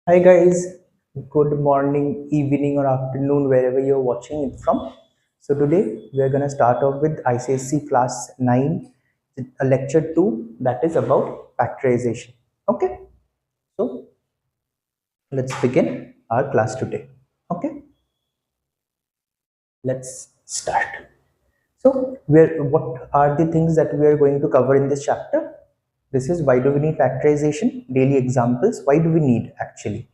Hi guys, good morning, evening, or afternoon, wherever you're watching it from. So today we're gonna start off with ICSE class 9, a lecture 2 that is about factorization. Okay, so let's begin our class today. Okay, let's start. So, what are the things that we are going to cover in this chapter? This is why do we need factorization, daily examples, why do we need actually?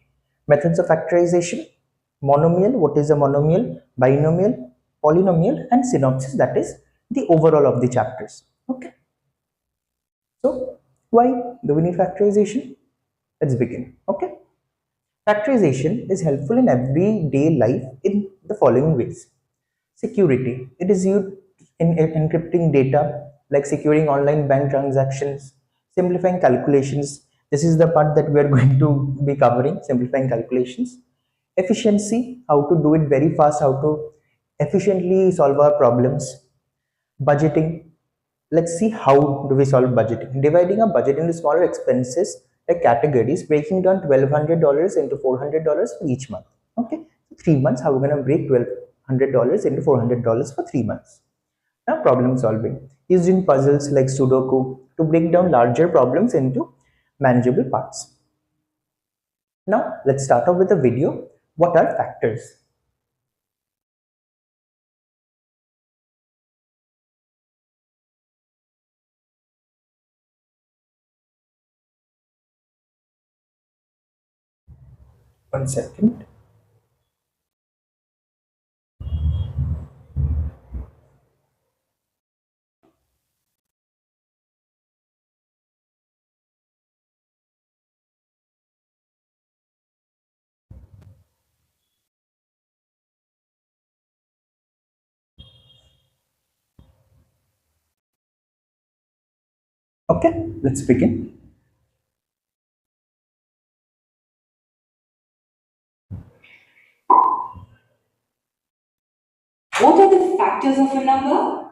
Methods of factorization, monomial, what is a monomial, binomial, polynomial, and synopsis, that is the overall of the chapters. Okay, so why do we need factorization? Let's begin. Okay, factorization is helpful in everyday life in the following ways. Security. It is used in encrypting data, like securing online bank transactions, simplifying calculations. This is the part that we are going to be covering, simplifying calculations. Efficiency, how to do it very fast, how to efficiently solve our problems. Budgeting. Let's see how do we solve budgeting. Dividing a budget into smaller expenses like categories, breaking down $1,200 into $400 for each month. Okay, 3 months, how we're gonna break $1,200 into $400 for 3 months. Now problem solving, using puzzles like Sudoku to break down larger problems into manageable parts. Now let's start off with a video. What are factors? One second. Okay, let's begin. What are the factors of a number?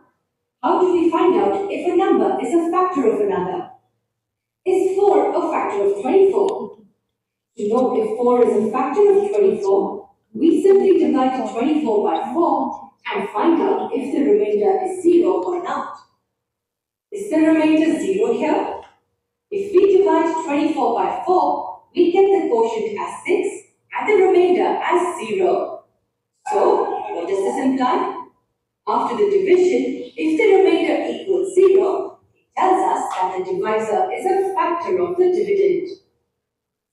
How do we find out if a number is a factor of another? Is 4 a factor of 24? To know if 4 is a factor of 24, we simply divide 24 by 4 and find out if the remainder is 0 or not. Is the remainder 0 here? If we divide 24 by 4, we get the quotient as 6 and the remainder as 0. So, what does this imply? After the division, if the remainder equals 0, it tells us that the divisor is a factor of the dividend.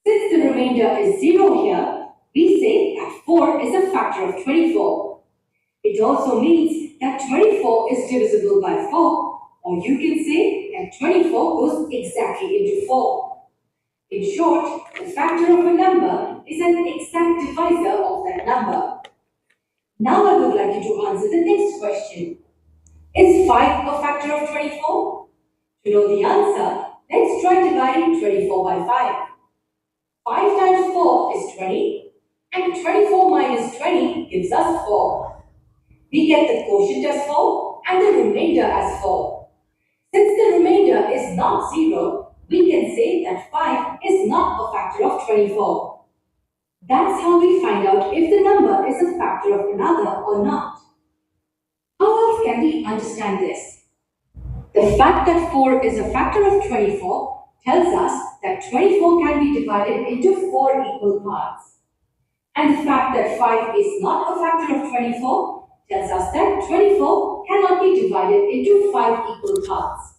Since the remainder is 0 here, we say that 4 is a factor of 24. It also means that 24 is divisible by 4, or you can say that 24 goes exactly into 4. In short, the factor of a number is an exact divisor of that number. Now I would like you to answer the next question. Is 5 a factor of 24? To know the answer, let's try dividing 24 by 5. 5 times 4 is 20, and 24 minus 20 gives us 4. We get the quotient as 4 and the remainder as 4. Since the remainder is not 0, we can say that 5 is not a factor of 24. That's how we find out if the number is a factor of another or not. How else can we understand this? The fact that 4 is a factor of 24 tells us that 24 can be divided into 4 equal parts. And the fact that 5 is not a factor of 24 tells us that 24 cannot be divided into 5 equal parts.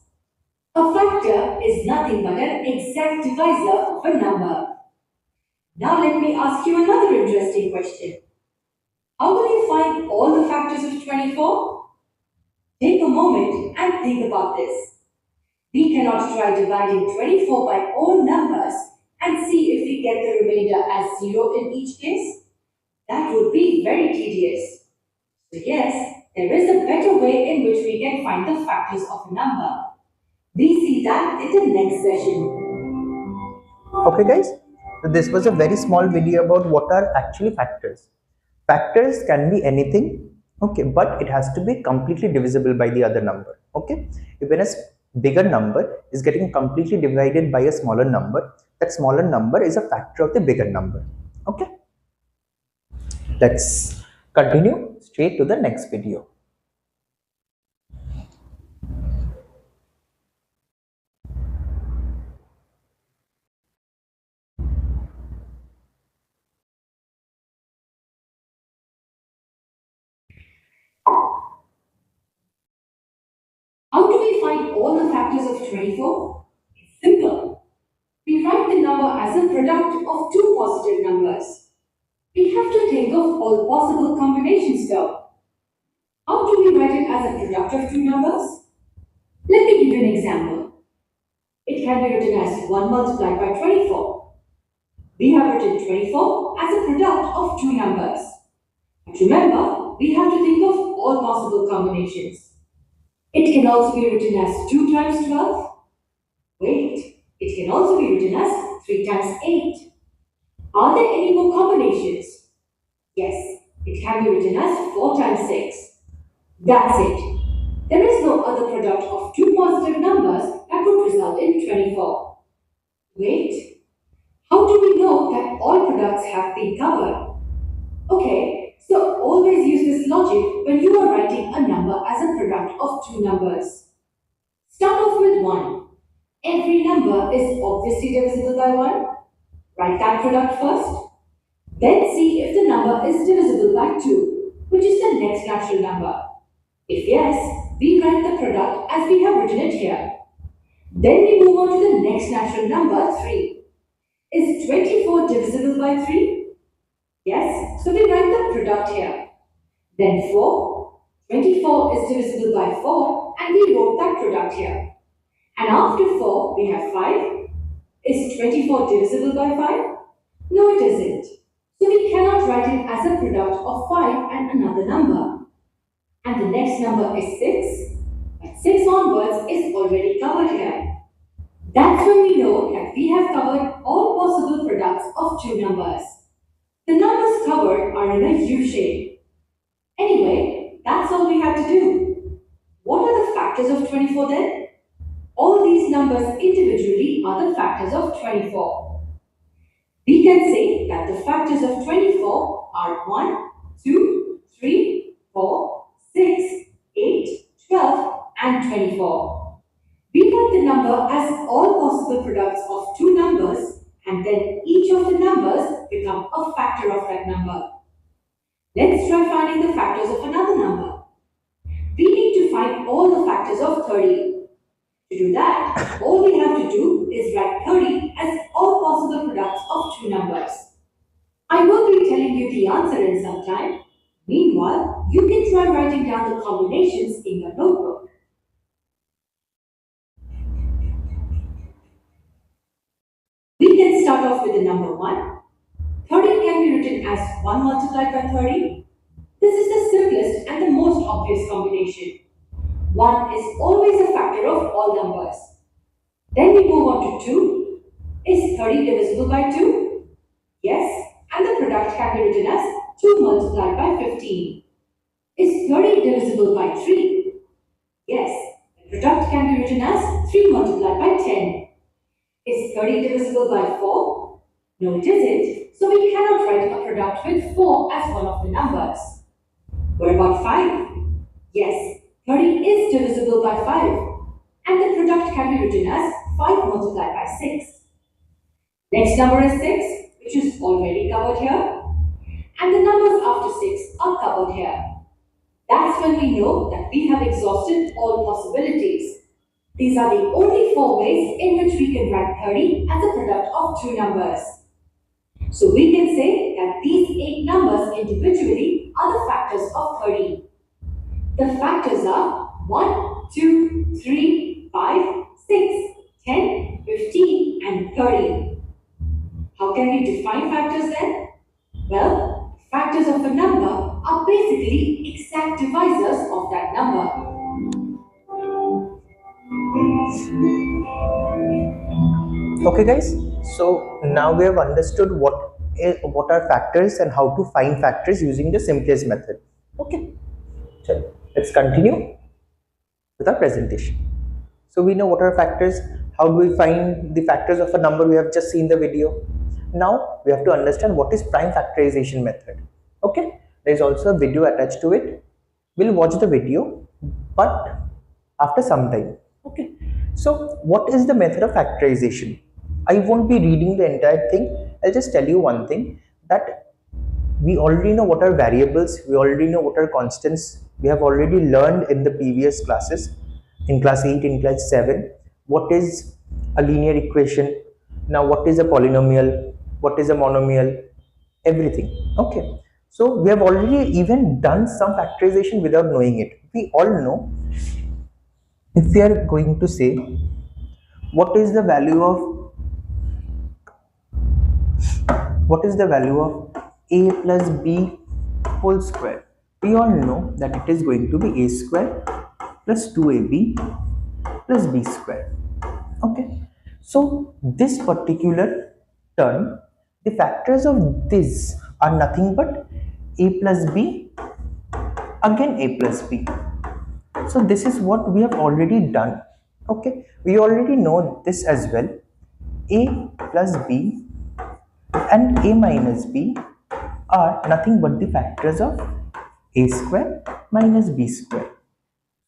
A factor is nothing but an exact divisor of a number. Now let me ask you another interesting question. How will you find all the factors of 24? Take a moment and think about this. We cannot try dividing 24 by all numbers and see if we get the remainder as 0 in each case. That would be very tedious. So yes, there is a better way in which we can find the factors of a number. We see that in the next session. Okay guys, so this was a very small video about what are actually factors. Factors can be anything, okay, but it has to be completely divisible by the other number. Okay, if when a bigger number is getting completely divided by a smaller number, that smaller number is a factor of the bigger number. Okay, let's continue straight to the next video. How do we find all the factors of 24? It's simple. We write the number as a product of two positive numbers. We have to think of all possible combinations though. How do we write it as a product of two numbers? Let me give you an example. It can be written as 1 multiplied by 24. We have written 24 as a product of two numbers. But remember, we have to think of all possible combinations. It can also be written as 2 times 12. Wait, it can also be written as 3 times 8. Are there any more combinations? Yes, it can be written as 4 times 6. That's it. There is no other product of two positive numbers that would result in 24. Wait, how do we know that all products have been covered? Okay, so always use this logic when you are writing a number as a product of two numbers. Start off with 1. Every number is obviously divisible by 1. Write that product first. Then see if the number is divisible by 2, which is the next natural number. If yes, we write the product as we have written it here. Then we move on to the next natural number, 3. Is 24 divisible by 3? Yes, so we write the product here. Then 4. 24 is divisible by 4 and we wrote that product here. And after 4, we have 5. Is 24 divisible by 5? No, it isn't. So we cannot write it as a product of 5 and another number. And the next number is 6. But 6 onwards is already covered here. That's when we know that we have covered all possible products of two numbers. The numbers covered are in a U shape. Anyway, that's all we have to do. What are the factors of 24 then? All these numbers individually are the factors of 24. We can say that the factors of 24 are 1, 2, 3, 4, 6, 8, 12, and 24. We write the number as all possible products of two numbers, and then each of the numbers become a factor of that number. Let's try finding the factors of another number. We need to find all the factors of 30. To do that, all we have to do is write 30 as all possible products of two numbers. I will be telling you the answer in some time. Meanwhile, you can try writing down the combinations in your notebook. We can start off with the number 1. 30 can be written as 1 multiplied by 30. This is the simplest and the most obvious combination. 1 is always a factor of all numbers. Then we move on to 2. Is 30 divisible by 2? Yes, and the product can be written as 2 multiplied by 15. Is 30 divisible by 3? Yes, the product can be written as 3 multiplied by 10. Is 30 divisible by 4? No, it isn't, so we cannot write a product with 4 as one of the numbers. What about 5? Yes, 30 is divisible by 5, and the product can be written as 5 multiplied by 6. Next number is 6, which is already covered here, and the numbers after 6 are covered here. That's when we know that we have exhausted all possibilities. These are the only 4 ways in which we can write 30 as a product of two numbers. So we can say that these 8 numbers individually are the factors of 30. The factors are 1, 2, 3, 5, 6, 10, 15, and 30. How can we define factors then? Well, factors of a number are basically exact divisors of that number. Okay guys, so now we have understood what are factors and how to find factors using the simplest method. Okay, so let's continue with our presentation. So we know what are factors How do we find the factors of a number? We have just seen the video. Now we have to understand what is prime factorization method. Okay, there is also a video attached to it. We'll watch the video, but after some time. Okay, so what is the method of factorization? I won't be reading the entire thing. I'll just tell you one thing, that we already know what are variables, we already know what are constants. We have already learned in the previous classes, in class 8, in class 7, what is a linear equation, now what is a polynomial, what is a monomial, everything. Okay, so we have already even done some factorization without knowing it. We all know, if we are going to say what is the value of, what is the value of a plus b whole square, we all know that it is going to be a square plus 2ab plus b square. Okay, so this particular term, the factors of this are nothing but a plus b, again a plus b. So this is what we have already done. Okay, we already know this as well. A plus b and a minus b are nothing but the factors of a square minus b square.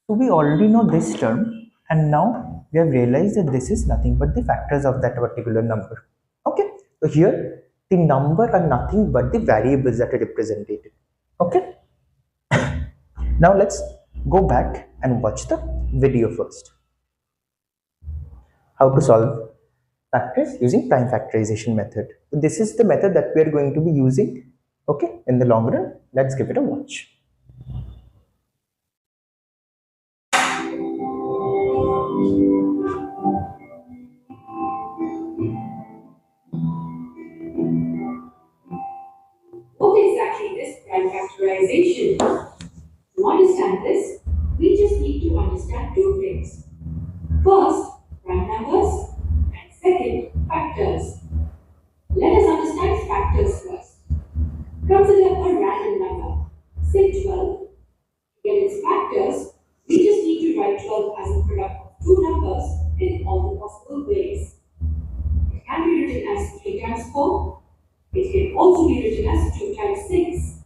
So we already know this term, and now we have realized that this is nothing but the factors of that particular number. Okay, so here the number are nothing but the variables that are represented. Okay, now let's go back and watch the video first. How to solve factors using prime factorization method. So this is the method that we are going to be using, okay, in the long run. Let's give it a watch. What exactly is prime factorization? To understand this, we just need to understand two things. First, prime numbers, and second, factors. Let us understand factors first. Consider a random number, say 12. To get its factors, we just need to write 12 as a product of two numbers in all the possible ways. It can be written as 3 times 4. It can also be written as 2 times 6.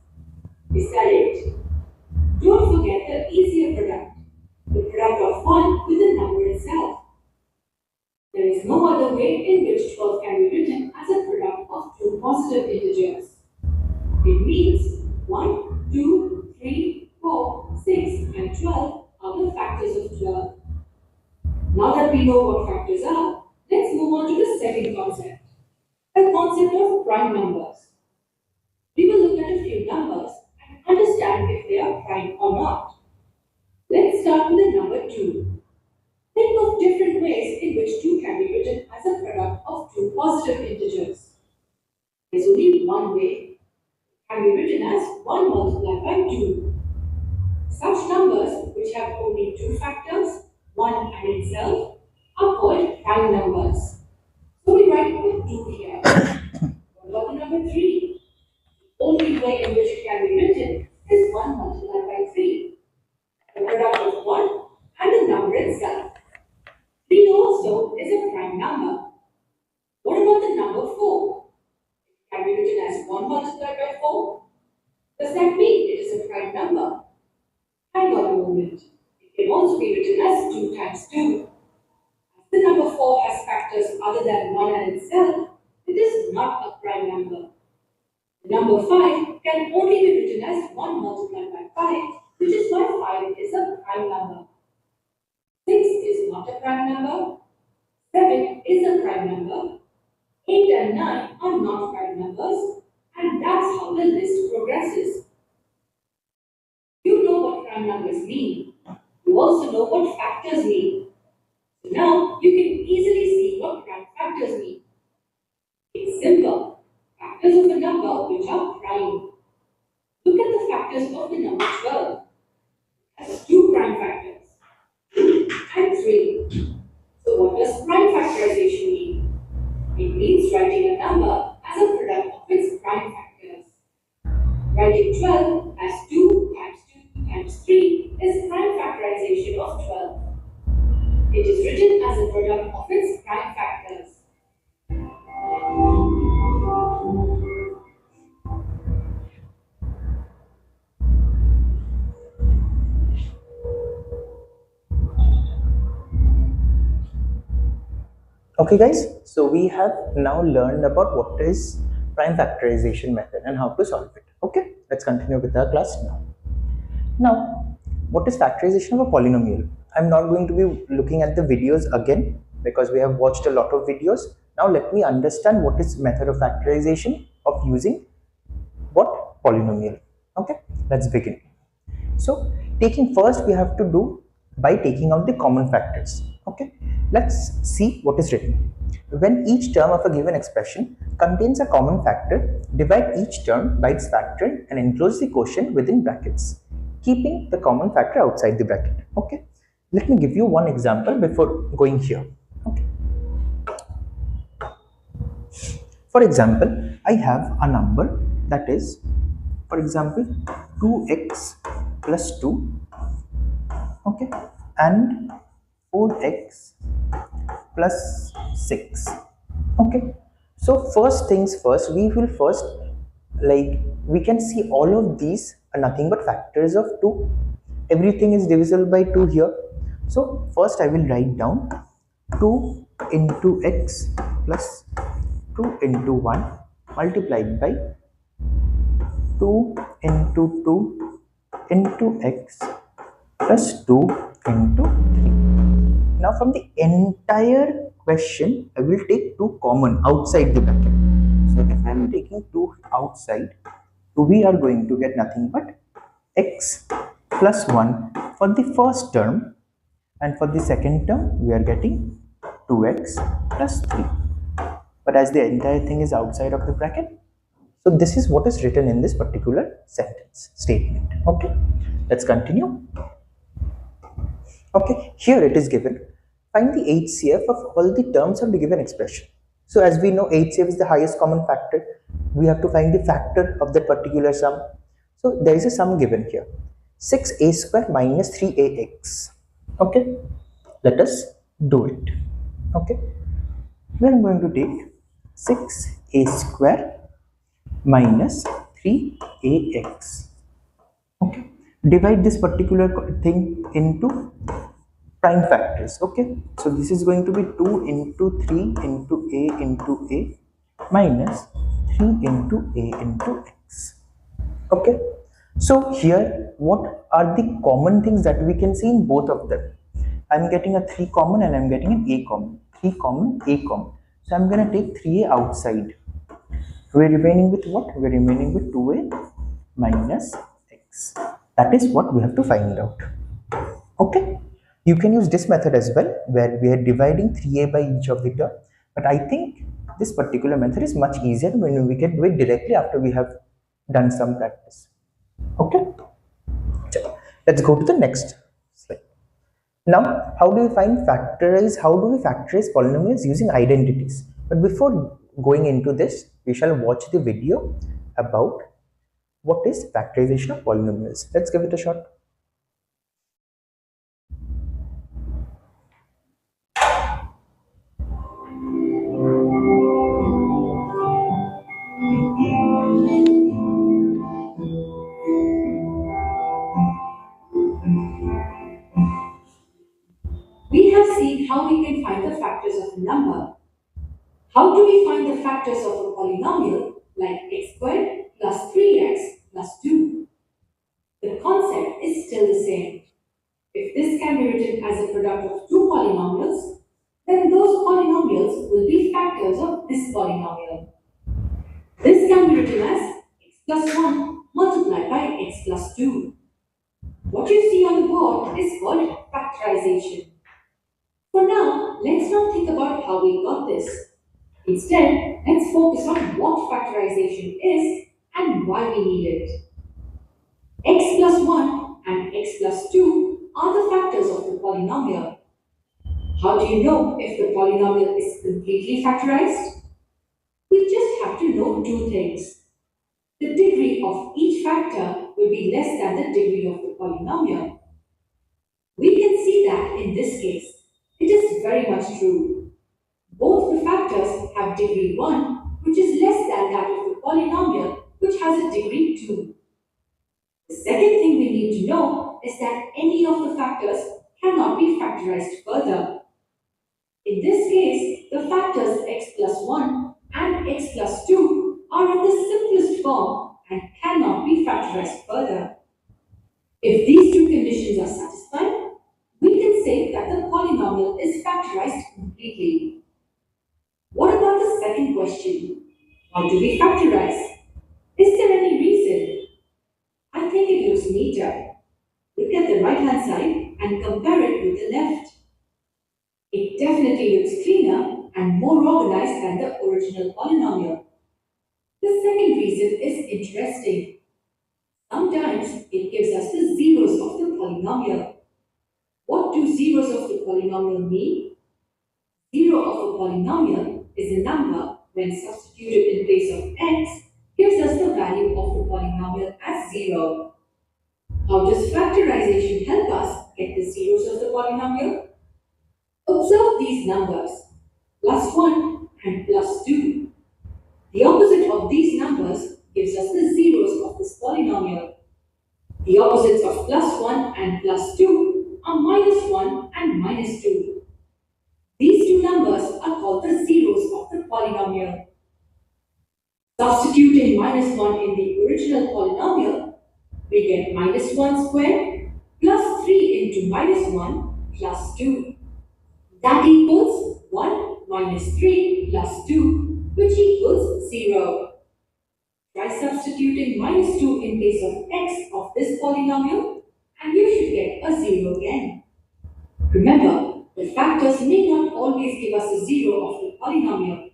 Is that it? Don't forget the easier product, the product of 1 with the number itself. There is no other way in which 12 can be written as a product of two positive integers. It means 1, 2, 3, 4, 6, and 12 are the factors of 12. Now that we know what factors are, let's move on to the second concept, the concept of prime numbers. We will look at a few numbers and understand if they are prime or not. Let's start with the number 2. Think of different ways in which 2 can be written as a product of two positive integers. There's only one way. It can be written as 1 multiplied by 2. Such numbers which have only two factors, 1 and itself, are called prime numbers. So we write with 2 here. What about the number 3? The only way in which it can be written is 1 multiplied by 3. The product of 1 and the number itself. 3 also is a prime number. What about the number 4? It can be written as 1 multiplied by 4. Does that mean it is a prime number? Hang on a moment. It can also be written as 2 times 2. As the number 4 has factors other than 1 and itself, it is not a prime number. The number 5 can only be written as 1 multiplied by 5, which is why 5 is a prime number. 6 is not a prime number. 7 is a prime number. 8 and 9 are not prime numbers, and that's how the list progresses. You know what prime numbers mean. You also know what factors mean. So now you can easily see what prime factors mean. It's simple. Factors of a number which are prime. Look at the factors of the number 12. It has two prime factors, 2 and 3. So what does prime factorization mean? It means writing a number as a product of its prime factors. Writing 12 as 2 times 2 times 3 is prime factorization of 12. It is written as a product of its Okay guys, so we have now learned about what is prime factorization method and how to solve it. Okay, let's continue with our class now. Now, what is factorization of a polynomial? I'm not going to be looking at the videos again because we have watched a lot of videos. Now let me understand what is method of factorization of using what polynomial. Okay, let's begin. So taking first we have to do by taking out the common factors. Okay, let's see what is written. When each term of a given expression contains a common factor, divide each term by its factor and enclose the quotient within brackets, keeping the common factor outside the bracket. Okay, let me give you one example before going here. Okay, for example, I have a number that is, for example, 2x plus 2, okay, and 4x plus 6. Okay, so first things first, we will first, like, we can see all of these are nothing but factors of 2. Everything is divisible by 2 here. So first I will write down 2 into x plus 2 into 1 multiplied by 2 into 2 into x plus 2 into 3. Now from the entire question, I will take 2 common outside the bracket. So if I am taking 2 outside, so we are going to get nothing but x plus 1 for the first term, and for the second term we are getting 2x plus 3. But as the entire thing is outside of the bracket, so this is what is written in this particular sentence statement. Okay, let's continue. Okay, here it is given. Find the HCF of all the terms of the given expression. So as we know, HCF is the highest common factor. We have to find the factor of that particular sum. So there is a sum given here. 6a square minus 3ax. Okay, let us do it. Okay, we are going to take 6a square minus 3ax. Okay, divide this particular thing into prime factors. Okay, so this is going to be 2 into 3 into a minus 3 into a into x. Okay, so here what are the common things that we can see in both of them? I'm getting a 3 common and I'm getting an a common. 3 common, a common. So I'm going to take 3a outside. We're remaining with what? We're remaining with 2a minus x. That is what we have to find out. Okay, you can use this method as well, where we are dividing 3a by each of the term, but I think this particular method is much easier when we can do it directly after we have done some practice. Okay, so let's go to the next slide. Now, how do we factorize polynomials using identities? But before going into this, we shall watch the video about what is factorization of polynomials. Let's give it a shot. We have seen how we can find the factors of a number. How do we find the factors of a polynomial like x squared plus 3x plus 2? The concept is still the same. If this can be written as a product of two polynomials, then those polynomials will be factors of this polynomial. This can be written as x plus 1 multiplied by x plus 2. What you see on the board is called factorization. For now, let's not think about how we got this. Instead, let's focus on what factorization is and why we need it. X plus 1 and x plus 2 are the factors of the polynomial. How do you know if the polynomial is completely factorized? We just have to know two things. The degree of each factor will be less than the degree of the polynomial. We can see that in this case. It is very much true. Both the factors have degree 1, which is less than that of the polynomial, which has a degree 2. The second thing we need to know is that any of the factors cannot be factorized further. In this case, the second question. How do we factorize? Is there any reason? I think it looks neater. Look at the right hand side and compare it with the left. It definitely looks cleaner and more organized than the original polynomial. The second reason is interesting. Sometimes it gives us the zeros of the polynomial. What do zeros of the polynomial mean? Zero of a polynomial is a number when substituted in place of x gives us the value of the polynomial as 0. How does factorization help us get the zeros of the polynomial? Observe these numbers, plus 1 and plus 2. The opposite of these numbers gives us the zeros of this polynomial. The opposites of plus 1 and plus 2 are minus 1 and minus 2. These two numbers are called the zeros of the polynomial. Substituting minus 1 in the original polynomial, we get minus 1 squared plus 3 into minus 1 plus 2. That equals 1 minus 3 plus 2, which equals 0. Try substituting minus 2 in place of x of this polynomial, and you should get a 0 again. Remember, the factors may not always give us a 0 of the polynomial.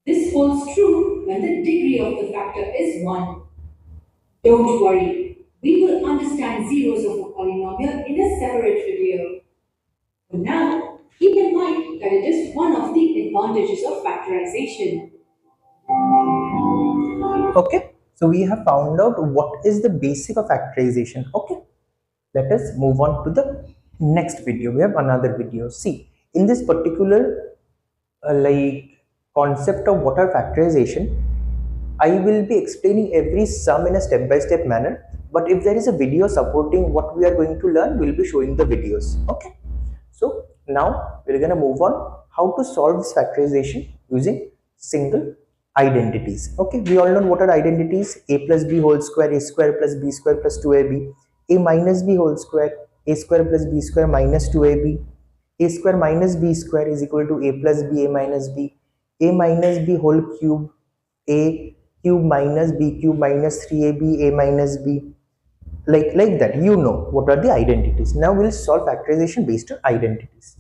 This holds true when the degree of the factor is 1. Don't worry, we will understand zeros of a polynomial in a separate video. For now, keep in mind that it is one of the advantages of factorization. Okay, so we have found out what is the basic of factorization. Okay, let us move on to the next video. We have another video. See, in this particular concept of what are factorization, I will be explaining every sum in a step-by-step manner. But if there is a video supporting what we are going to learn, we'll be showing the videos. Okay. So now we're gonna move on how to solve this factorization using single identities. Okay. We all know what are identities: a plus b whole square, a square plus b square plus 2ab, a minus b whole square, a square plus b square minus 2ab, a square minus b square is equal to a plus b, a minus b whole cube, a cube minus b cube minus 3ab, a minus b, like that. You know what are the identities. Now we'll solve factorization based on identities.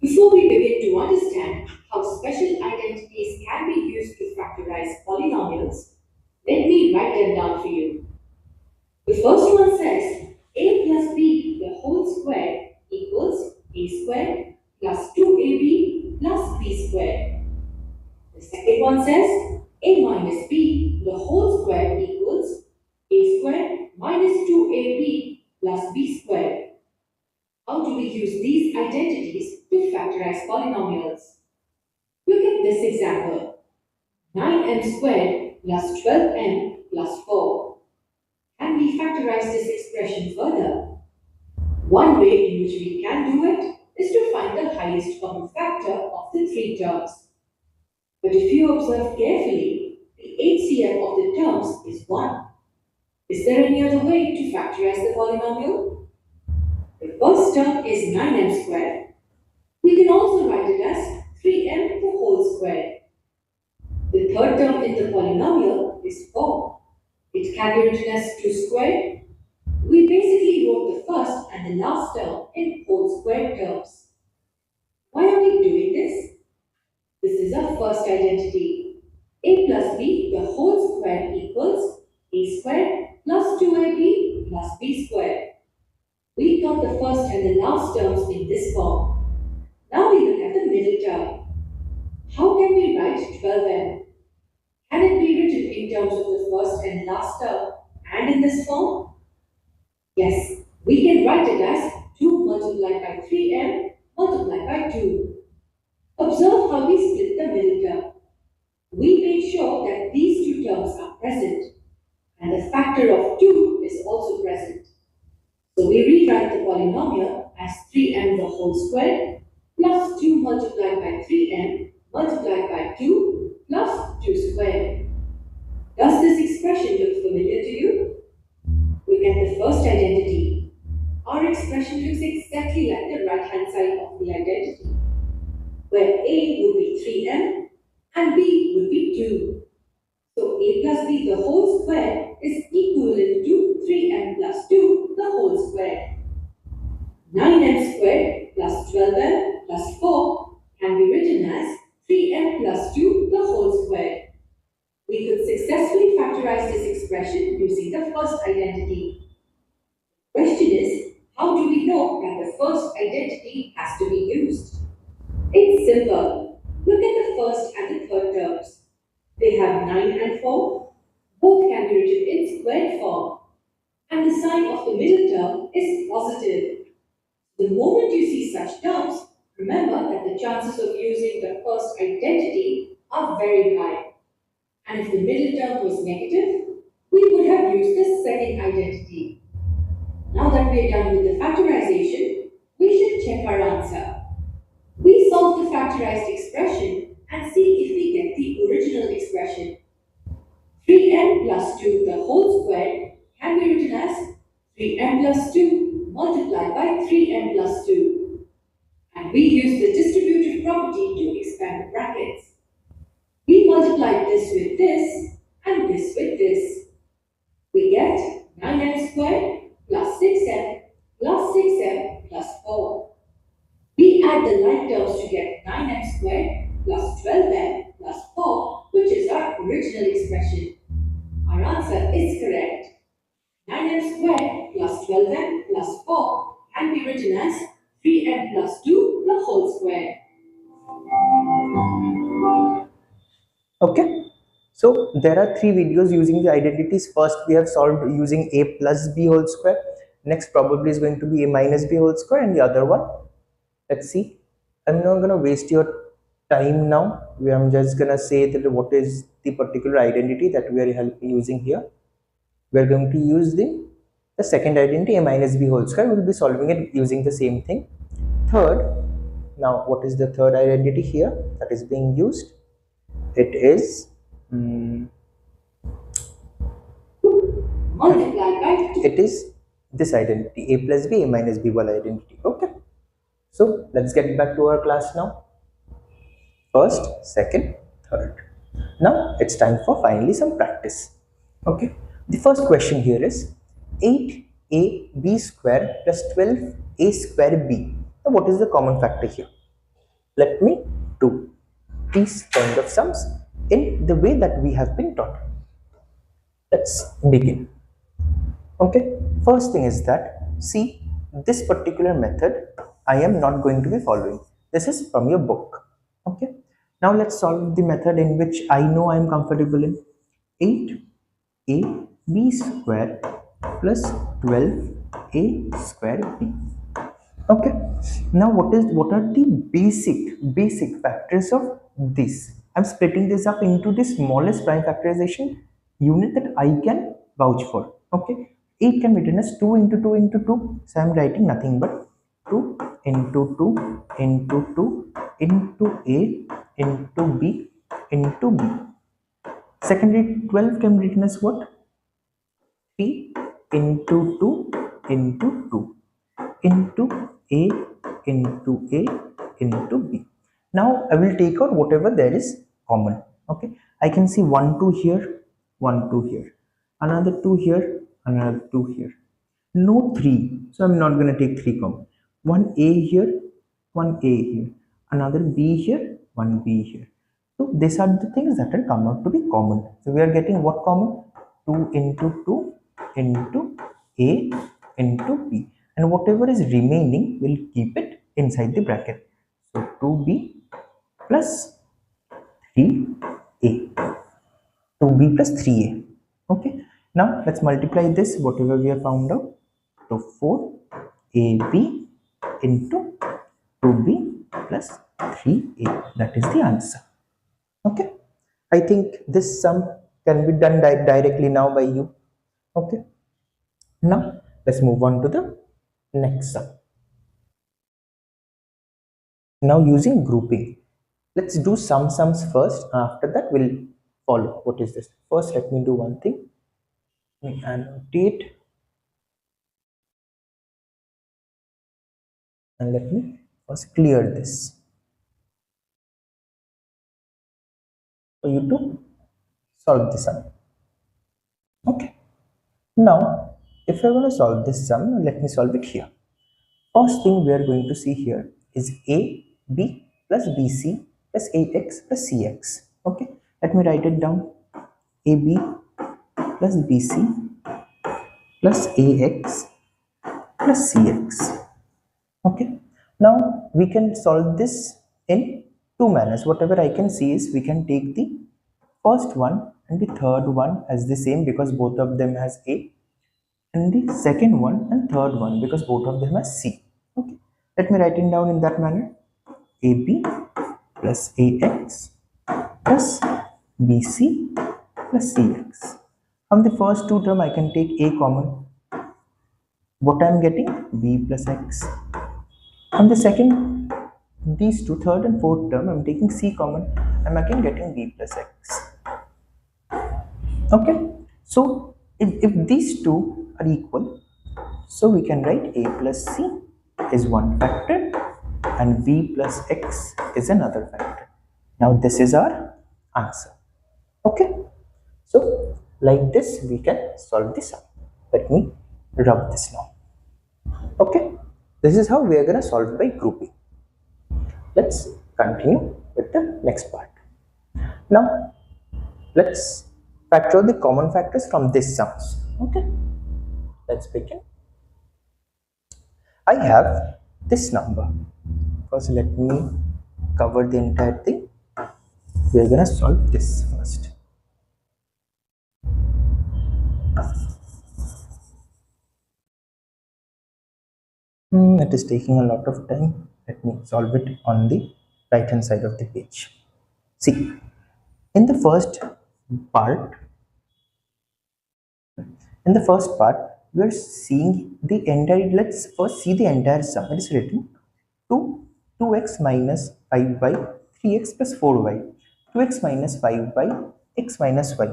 Before we begin to understand how special identities can be used to factorize polynomials, let me write them down for you. The first one says a plus b the whole square equals a squared plus 2ab plus b squared. The second one says a minus b the whole square equals a squared minus 2ab plus b squared. How do we use these identities to factorize polynomials? Look at this example. 9m squared plus 12m plus 4. Can we factorize this expression further? One way in which we can do it is to find the highest common factor of the three terms. But if you observe carefully, the HCF of the terms is 1. Is there any other way to factorize the polynomial? The first term is 9m squared. We can also write it as 3m the whole square. The third term in the polynomial is 4. It can be written as 2 squared. We basically wrote the first and the last term in whole square terms. Why are we doing this? This is our first identity. A plus b the whole square equals a squared plus 2ab plus b squared. We got the first and the last terms in this form. Now we look at the middle term. How can we write 12m? Can it be written in terms of the first and last term and in this form? Yes, we can write it as 2 multiplied by 3m multiplied by 2. Observe how we split the middle term. We made sure that these two terms are present and the factor of 2 is also present. So we rewrite the polynomial as 3m the whole square plus 2 multiplied by 3m multiplied by 2 plus 2 squared. Does this expression look familiar to you? Look at the first identity. Our expression looks exactly like the right-hand side of the identity, where A would be 3m and B would be 2. So A plus B the whole square is equivalent to 3m plus 2 the whole square. 9m squared plus 12m plus 4 can be written as 3m plus 2 the whole square. We could successfully factorize this expression using the first identity. Question is, how do we know that the first identity has to be used? It's simple. Look at the first and the third terms. They have 9 and 4. Both can be written in squared form. And the sign of the middle term is positive. The moment you see such terms, remember that the chances of using the first identity are very high. And if the middle term was negative, we would have used the second identity. Now that we are done with the factorization, we should check our answer. We solve the factorized expression and see if we get the original expression. 3m plus 2 the whole square can be written as 3m plus 2 multiplied by 3m plus 2. And we use the distributive property to expand the brackets. We multiplied this with this and this with this. We get 9m squared plus 6m plus 6m plus 4. We add the like terms to get 9m squared plus 12m plus 4, which is our original expression. Our answer is correct. 9m squared plus 12m plus 4 can be written as 3m plus 2 the whole square. Okay, so there are three videos using the identities. First, we have solved using a plus b whole square. Next, probably is going to be a minus b whole square, and the other one, let's see. I'm not gonna waste your time now. I'm just gonna say that what is the particular identity that we are using here. We're going to use the second identity, a minus b whole square. We'll be solving it using the same thing. Third, now what is the third identity here that is being used? It is it is this identity, a plus b, a minus b whole identity. Okay, so let's get back to our class now. First, second, third. Now it's time for finally some practice. Okay, the first question here is 8ab square plus 12a square b. Now what is the common factor here? Let me do these kind of sums in the way that we have been taught. Let's begin. Okay, first thing is that see this particular method I am not going to be following. This is from your book. Okay, now let's solve the method in which I know I am comfortable in. 8ab square plus 12a square b. Okay, now what are the basic factors of this? I'm splitting this up into the smallest prime factorization unit that I can vouch for. Okay, 8 can be written as 2 into 2 into 2, so I'm writing nothing but 2 into 2 into 2 into a into b into b. Secondly, 12 can be written as what? 3 into 2 into 2 into a into a into b. Now I will take out whatever there is common. Okay, I can see 1 2 here, 1 2 here, another 2 here, another 2 here, no 3, so I'm not going to take 3 common. One a here, one a here, another b here, one b here. So these are the things that will come out to be common. So we are getting what common? 2 into 2 into a into b, and whatever is remaining will keep it inside the bracket. So 2b plus 3a, 2b plus 3a. Okay, now let's multiply this whatever we have found out. So 4ab into 2b plus 3a, that is the answer. Okay, I think this sum can be done directly now by you. Okay, now let's move on to the next sum. Now using grouping, Let's do some sums first. After that, we'll follow. What is this? First, let me do one thing. Let me annotate and let me first clear this for you to solve the sum. Okay. Now, if I want to solve this sum, let me solve it here. First thing we are going to see here is AB plus BC plus AX plus CX. Okay. Let me write it down. AB plus BC plus AX plus CX. Okay. Now we can solve this in two manners. Whatever I can see is we can take the first one and the third one as the same because both of them has A, and the second one and third one because both of them has C. Okay. Let me write it down in that manner. AB plus AX plus BC plus CX. From the first two term I can take A common. What I am getting? B plus X. On the second, these two, third and fourth term, I'm taking C common. I'm again getting B plus X. Okay. So if these two are equal, so we can write A plus C is one factor and B plus X is another factor. Now this is our answer. Okay. So like this we can solve this sum. Let me rub this now. Okay. This is how we are going to solve by grouping. Let's continue with the next part. Now, let's factor the common factors from this sums. Okay, let's begin. I have this number. First, let me cover the entire thing. We are gonna solve this first. It is taking a lot of time. Let me solve it on the right hand side of the page. See, in the first part, we are seeing the entire, let's first see the entire sum. It is written 2, 2x minus 5y, 3x plus 4y, 2x minus 5y, x minus y.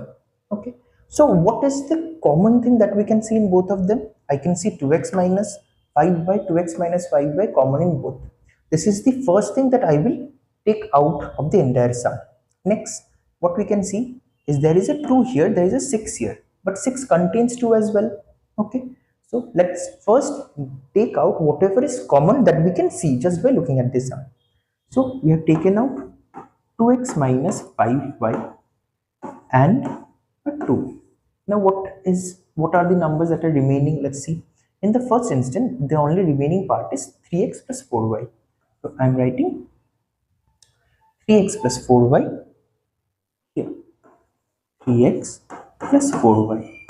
Okay. So what is the common thing that we can see in both of them? I can see 2x minus 5y, 2x minus 5y common in both. This is the first thing that I will take out of the entire sum. Next, what we can see is there is a 2 here, there is a 6 here, but 6 contains 2 as well. Okay. So let's first take out whatever is common that we can see just by looking at this sum. So we have taken out 2x minus 5y and a 2. Now what are the numbers that are remaining? Let's see. In the first instance, the only remaining part is 3x plus 4y. So I'm writing 3x plus 4y here. 3x plus 4y.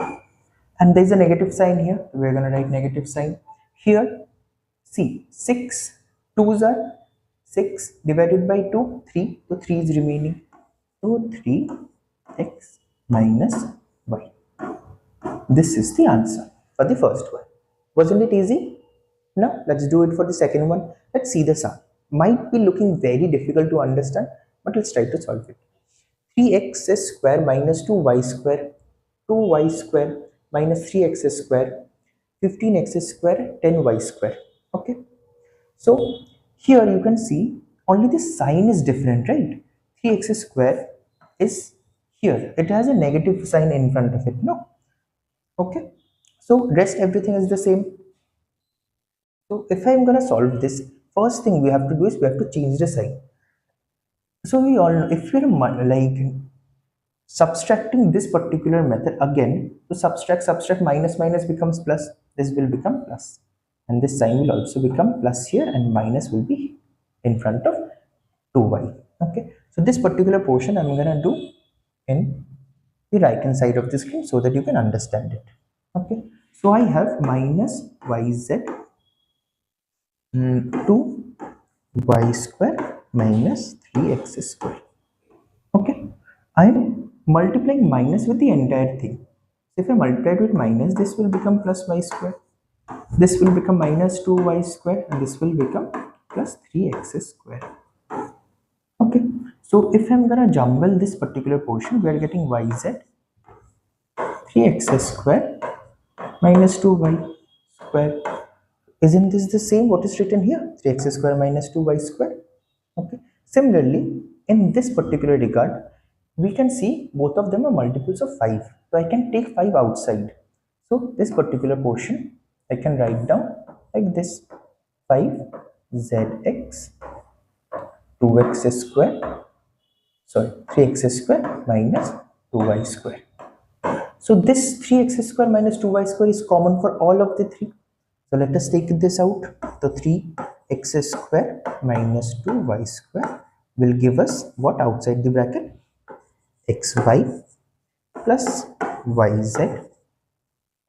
And there is a negative sign here. We're going to write negative sign here. See, 6 2s are 6 divided by 2, 3. So 3 is remaining. So 3x minus y. This is the answer for the first one. Wasn't it easy? Now let's do it for the second one. Let's see the sum. Might be looking very difficult to understand, but let's try to solve it. 3x square minus 2y square, 2y square minus 3x square, 15x square, 10y square. Okay. So here you can see only the sign is different, right? 3x square is here. It has a negative sign in front of it. No. Okay. So rest everything is the same. So if I'm gonna solve this, first thing we have to do is we have to change the sign. So we all know if we're like subtracting this particular method again, to subtract minus minus becomes plus, this will become plus, and this sign will also become plus here, and minus will be in front of 2y. Okay, so this particular portion I'm gonna do in the right hand side of the screen so that you can understand it. Okay, so I have minus yz 2y square minus 3x square. Okay, I'm multiplying minus with the entire thing. So if I multiply it with minus, this will become plus y square. This will become minus 2y square, and this will become plus 3x square. Okay, So if I'm gonna jumble this particular portion, we are getting yz 3x square minus 2y square. Isn't this the same what is written here? 3x square minus 2y square. Okay. Similarly, in this particular regard, we can see both of them are multiples of 5. So I can take 5 outside. So this particular portion I can write down like this: 5zx 2x square, sorry, 3x square minus 2y square. So this 3x square minus 2y square is common for all of the three. So let us take this out. The 3x square minus 2y square will give us what outside the bracket? Xy plus yz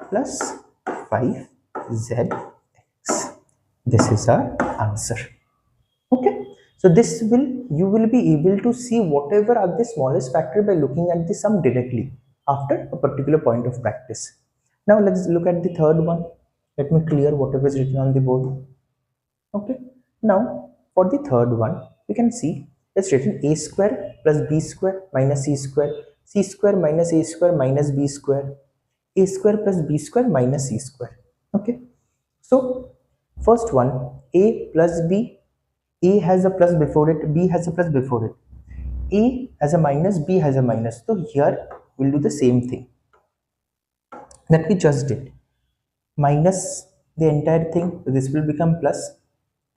plus 5zx. This is our answer. Okay. So this will, you will be able to see whatever are the smallest factor by looking at the sum directly after a particular point of practice. Now let's look at the third one. Let me clear whatever is written on the board. Okay. Now for the third one, we can see it's written a square plus b square minus c square minus a square minus b square, a square plus b square minus c square. Okay. So first one, a plus b, a has a plus before it, b has a plus before it, a has a minus, b has a minus. So here we'll do the same thing that we just did. Minus the entire thing, so this will become plus.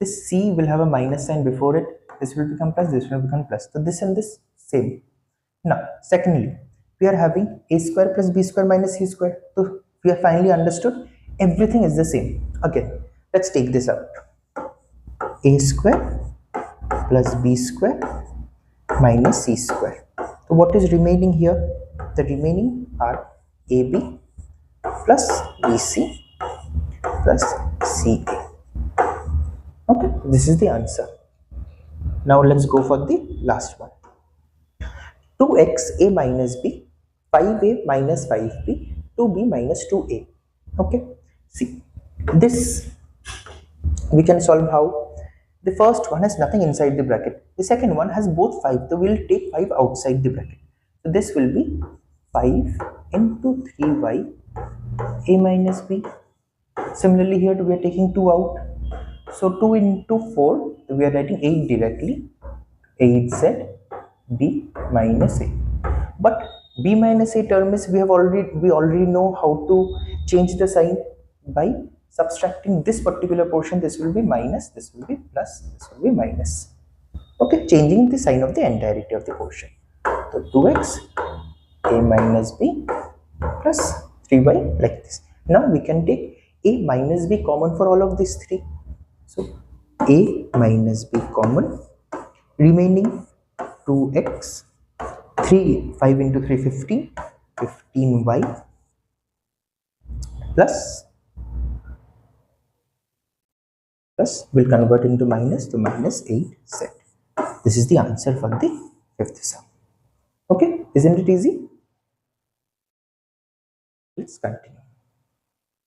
This c will have a minus sign before it, this will become plus, this will become plus. So this and this same. Now secondly, we are having a square plus b square minus c square. So we have finally understood everything is the same. Again, let's take this out. A square plus b square minus c square. So what is remaining here? The remaining are ab plus bc plus ca. Okay, this is the answer. Now let's go for the last one. 2x a minus b, 5a minus 5b, 2b minus 2a. Okay, see, this we can solve how? The first one has nothing inside the bracket, the second one has both 5, so we'll take 5 outside the bracket. So this will be 5 into 3y a minus b. Similarly here we are taking 2 out, so 2 into 4, we are writing 8 directly, 8z b minus a. But b minus a term is, we already know how to change the sign by subtracting this particular portion. This will be minus, this will be plus, this will be minus. Okay, changing the sign of the entirety of the portion. So 2x a minus b plus 3y like this. Now we can take a minus b common for all of these three. So a minus b common, remaining 2x, 5 into 3 15, 15y plus will convert into minus to minus 8z. This is the answer for the fifth sum. Okay, isn't it easy? Let's continue.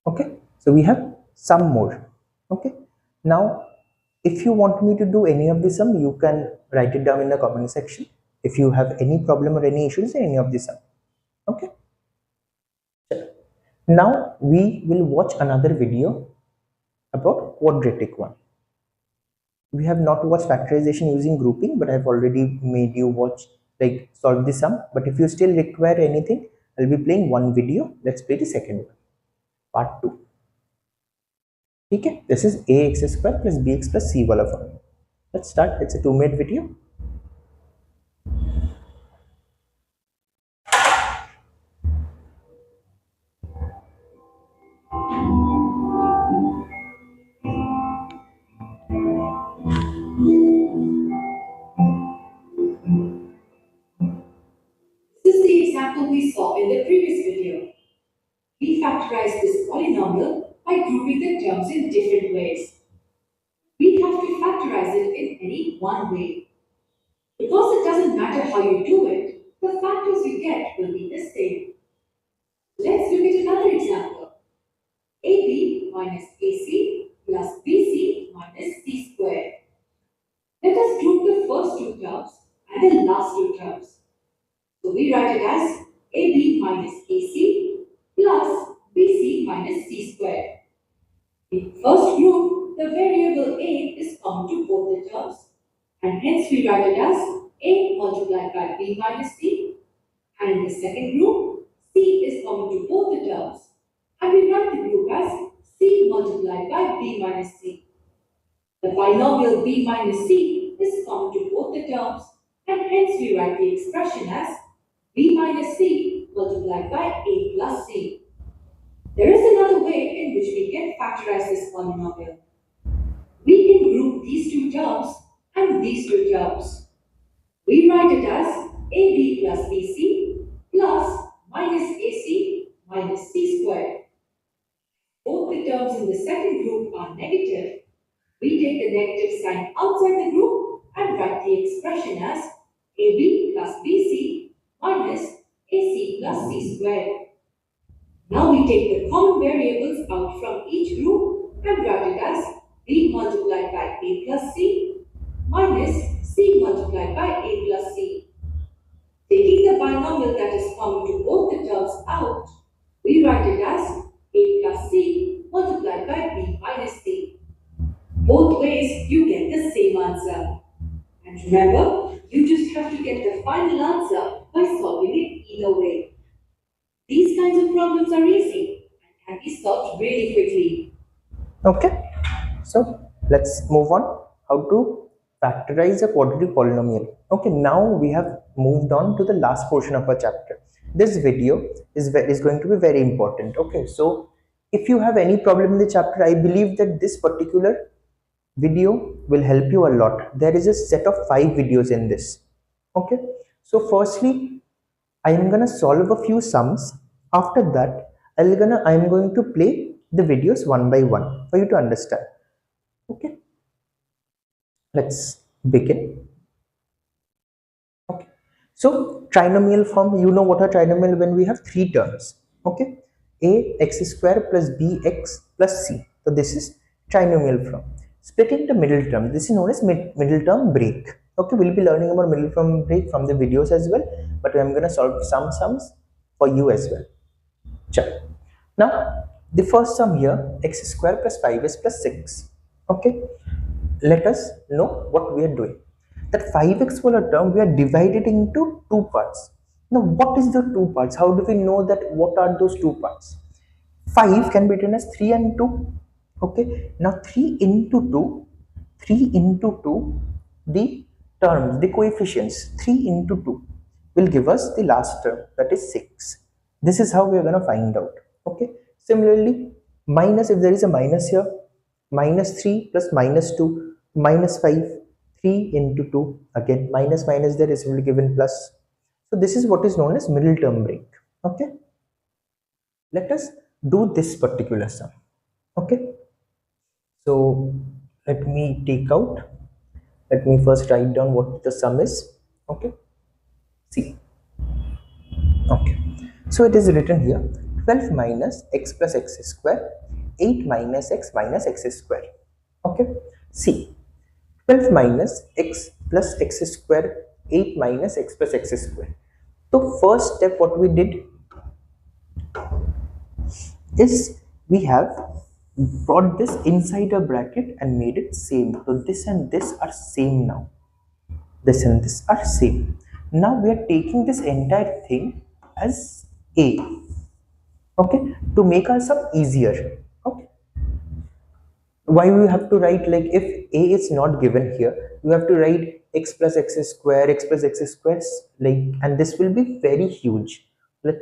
Okay, so we have some more. Okay, now if you want me to do any of the sum, you can write it down in the comment section if you have any problem or any issues in any of the sum. Okay, now we will watch another video about quadratic one. We have not watched factorization using grouping, but I've already made you watch, like, solve the sum. But if you still require anything, I'll be playing one video. Let's play the second one, part 2. Okay, this is ax square plus bx plus c wala formula. Let's start. It's a 2-minute video. This is the example we saw in the previous video. We factorize this polynomial by grouping the terms in different ways. We have to factorize it in any one way. Because it doesn't matter how you do it, the factors you get will be the same. Let's look at another example. AB minus AC plus BC minus C squared. Let us group the first two terms and the last two terms. So we write it as AB minus AC plus BC minus C squared. In first group, the variable A is common to both the terms, and hence we write it as A multiplied by B minus C. And in the second group, C is common to both the terms, and we write the group as C multiplied by B minus C. The binomial B minus C is common to both the terms, and hence we write the expression as B minus C multiplied by A plus C. There is another way in which we can factorize this polynomial. We can group these two terms and these two terms. We write it as AB plus BC plus minus AC minus C squared. Both the terms in the second group are negative. We take the negative sign outside the group and write the expression as AB plus BC minus AC plus C squared. Now we take the common variables out from each group and write it as B multiplied by A plus C minus C multiplied by A plus C. Taking the binomial that is common to both the terms out, we write it as A plus C multiplied by B minus C. Both ways you get the same answer. And remember, you just have to get the final answer by solving it either way. These kinds of problems are easy and can be solved really quickly. Okay, so let's move on. How to factorize a quadratic polynomial. Okay, now we have moved on to the last portion of our chapter. This video is going to be very important. Okay, so if you have any problem in the chapter, I believe that this particular video will help you a lot. There is a set of 5 videos in this. Okay, so firstly, I am gonna solve a few sums. After that, I am going to play the videos one by one for you to understand. Okay, let's begin. Okay, so trinomial form, you know what a trinomial when we have 3 terms. Okay, a x square plus bx plus c. So this is trinomial form. Splitting the middle term, this is known as middle term break. Okay, we'll be learning about middle term break from the videos as well, but I'm gonna solve some sums for you as well. Sure. Now the first sum here, x square plus 5s plus 6. Okay, let us know what we are doing. That 5x whole term we are divided into 2 parts. Now what is the 2 parts? How do we know that what are those 2 parts? 5 can be written as 3 and 2. Okay, now 3 into 2, the terms, the coefficients 3 into 2 will give us the last term, that is 6. This is how we are going to find out. Okay, similarly, minus, if there is a minus here, minus 3 plus minus 2 minus 5, 3 into 2, again minus minus there is will be given plus. So this is what is known as middle term break. Okay, let us do this particular sum. Okay, so let me first write down what the sum is. Okay, see. Okay, so it is written here 12 minus x plus x square, 8 minus x square. Okay, see, 12 minus x plus x square, 8 minus x plus x square. So first step what we did is we have brought this inside a bracket and made it same. So this and this are same now. This and this are same. Now we are taking this entire thing as a. Okay, to make our sum easier. Okay, why we have to write, like if a is not given here, you have to write x plus x square, like, and this will be very huge.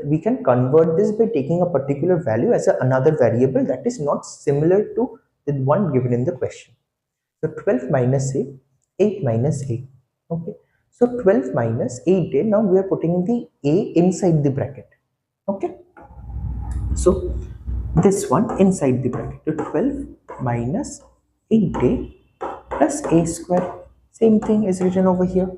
We can convert this by taking a particular value as another variable that is not similar to the one given in the question. So 12 minus a, 8 minus a. Okay, so 12 minus 8a, now we are putting the a inside the bracket. Okay, so this one inside the bracket. So 12 minus 8a plus a square, same thing is written over here.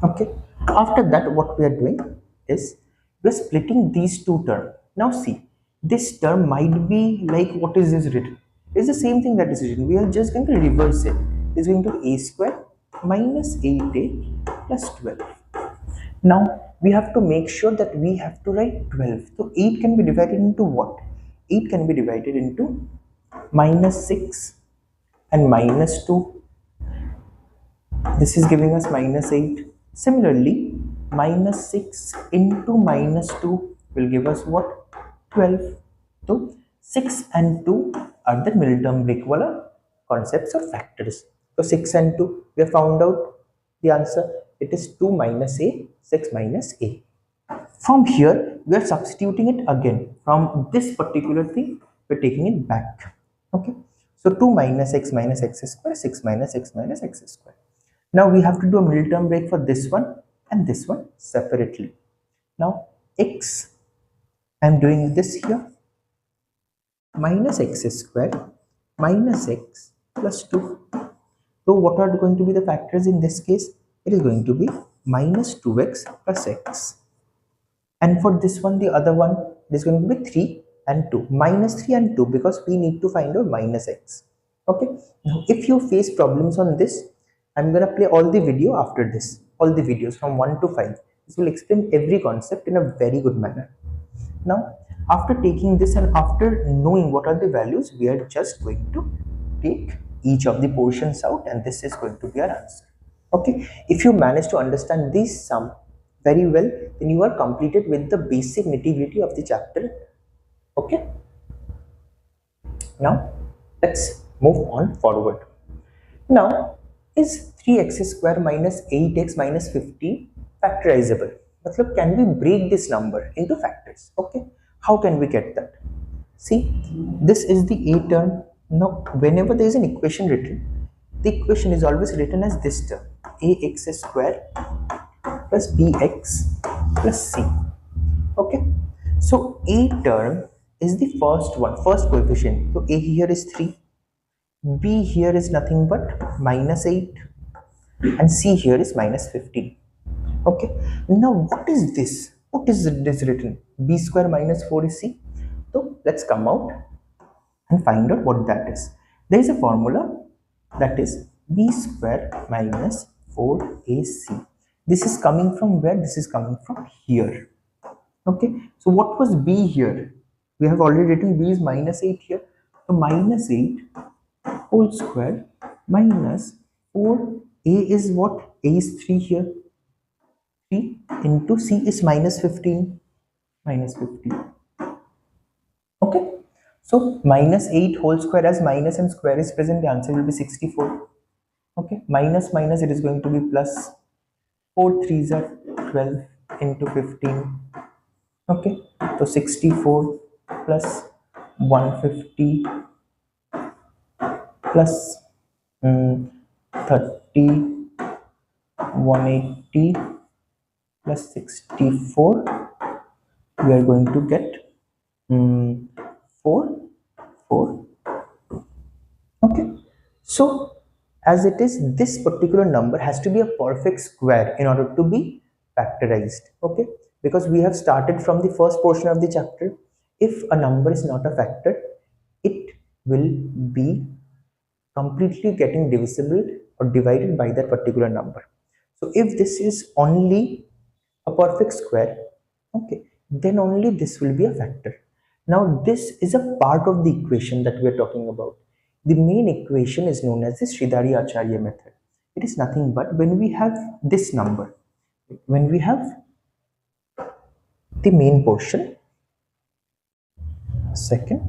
Okay, after that what we are doing is we are splitting these two terms. Now see, this term might be like, what is this written? It's the same thing that is written. We are just going to reverse it. It's going to be a square minus 8a plus 12. Now we have to make sure that we have to write 12. So 8 can be divided into what? 8 can be divided into minus 6 and minus 2. This is giving us minus 8. Similarly, minus 6 into minus 2 will give us what? 12. So 6 and 2 are the middle term break wala concepts of factors. So 6 and 2, we have found out the answer. It is 2 minus a, 6 minus a. From here, we are substituting it again. From this particular thing, we're taking it back. Okay. So 2 minus x square, 6 minus x minus x square. Now we have to do a middle term break for this one and this one separately. Now x, I'm doing this here, minus x square minus x plus 2. So what are going to be the factors in this case? It is going to be minus 2x plus x. And for this one, the other one, it is going to be 3 and 2. Minus 3 and 2 because we need to find out minus x. Okay. Now if you face problems on this, I'm going to play all the video after this. All the videos from 1 to 5. This will explain every concept in a very good manner. Now, after taking this and after knowing what are the values, we are just going to take each of the portions out and this is going to be our answer. Okay, if you manage to understand this sum very well, then you are completed with the basic nitty-gritty of the chapter. Okay, now let's move on forward. Now, is 3x square minus 8x minus 15 factorizable? Matlab, can we break this number into factors? Okay, how can we get that? See, this is the a term. Now, whenever there is an equation written, the equation is always written as this term, ax square plus bx plus c. Okay, so a term is the first one, first coefficient. So a here is 3, b here is nothing but minus 8 and c here is minus 15. Okay, now what is this? What is this written? B square minus 4 is c. So let's come out and find out what that is. There is a formula that is b square minus 4ac. This is coming from where? This is coming from here. Okay, so what was b here? We have already written b is minus 8 here. So minus 8 whole square minus 4. A is what? A is 3 here. 3 into c is minus 15. Minus 15. Okay. So minus 8 whole square, as minus and square is present, the answer will be 64. Okay. Minus minus, it is going to be plus. 4 threes are 12 into 15. Okay. So 64 plus 150 plus 30, 180 plus 64. We are going to get 4, 4. Okay, so as it is, this particular number has to be a perfect square in order to be factorized. Okay, because we have started from the first portion of the chapter. If a number is not a factor, it will be completely getting divisible or divided by that particular number. So if this is only a perfect square, okay, then only this will be a factor. Now this is a part of the equation that we are talking about. The main equation is known as the Sridhari Acharya method. It is nothing but when we have this number, when we have the main portion, second,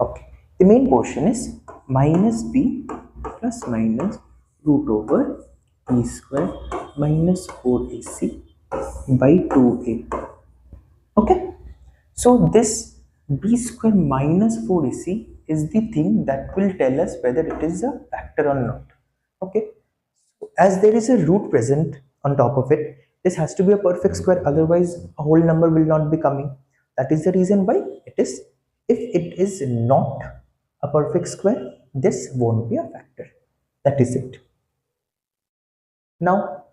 okay, the main portion is minus b plus minus root over b square minus 4ac by 2a. Okay, so this b square minus 4ac is the thing that will tell us whether it is a factor or not. Okay, so as there is a root present on top of it, this has to be a perfect square, otherwise a whole number will not be coming. That is the reason why it is. If it is not a perfect square, this won't be a factor. That is it. Now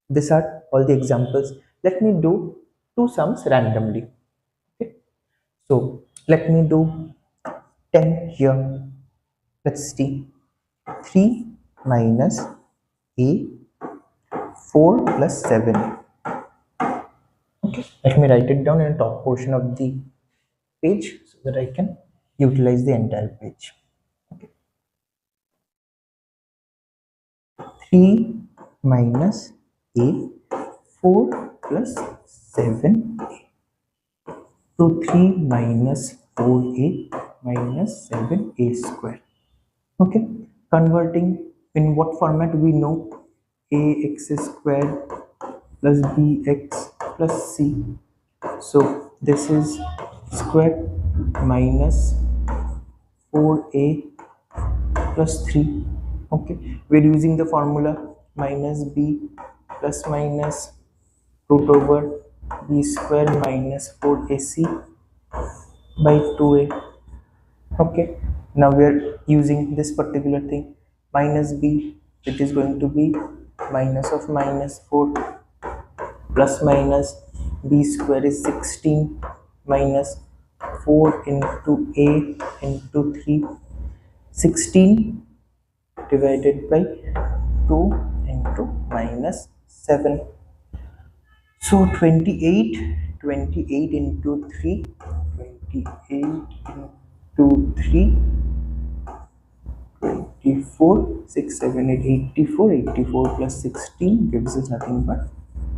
these are all the examples. Let me do two sums randomly. Okay. So let me do 10 here. Let's see. 3 minus a 4 plus 7. Okay, let me write it down in the top portion of the page so that I can utilize the entire page. 3 minus a 4 plus 7. So 3 minus 4a minus 7a square. Okay, converting in what format we know, ax square plus bx plus c. So this is square minus 4a plus 3. Okay, we're using the formula minus b plus minus root over b square minus 4ac by 2a. Okay, now we are using this particular thing, minus b, it is going to be minus of minus 4 plus minus b square is 16 minus 4 into a into 3, 16 divided by 2 into minus 7. So 28, 28 into 3, 28 into 3, 84, 6, 7, 8, 84, 84 plus 16 gives us nothing but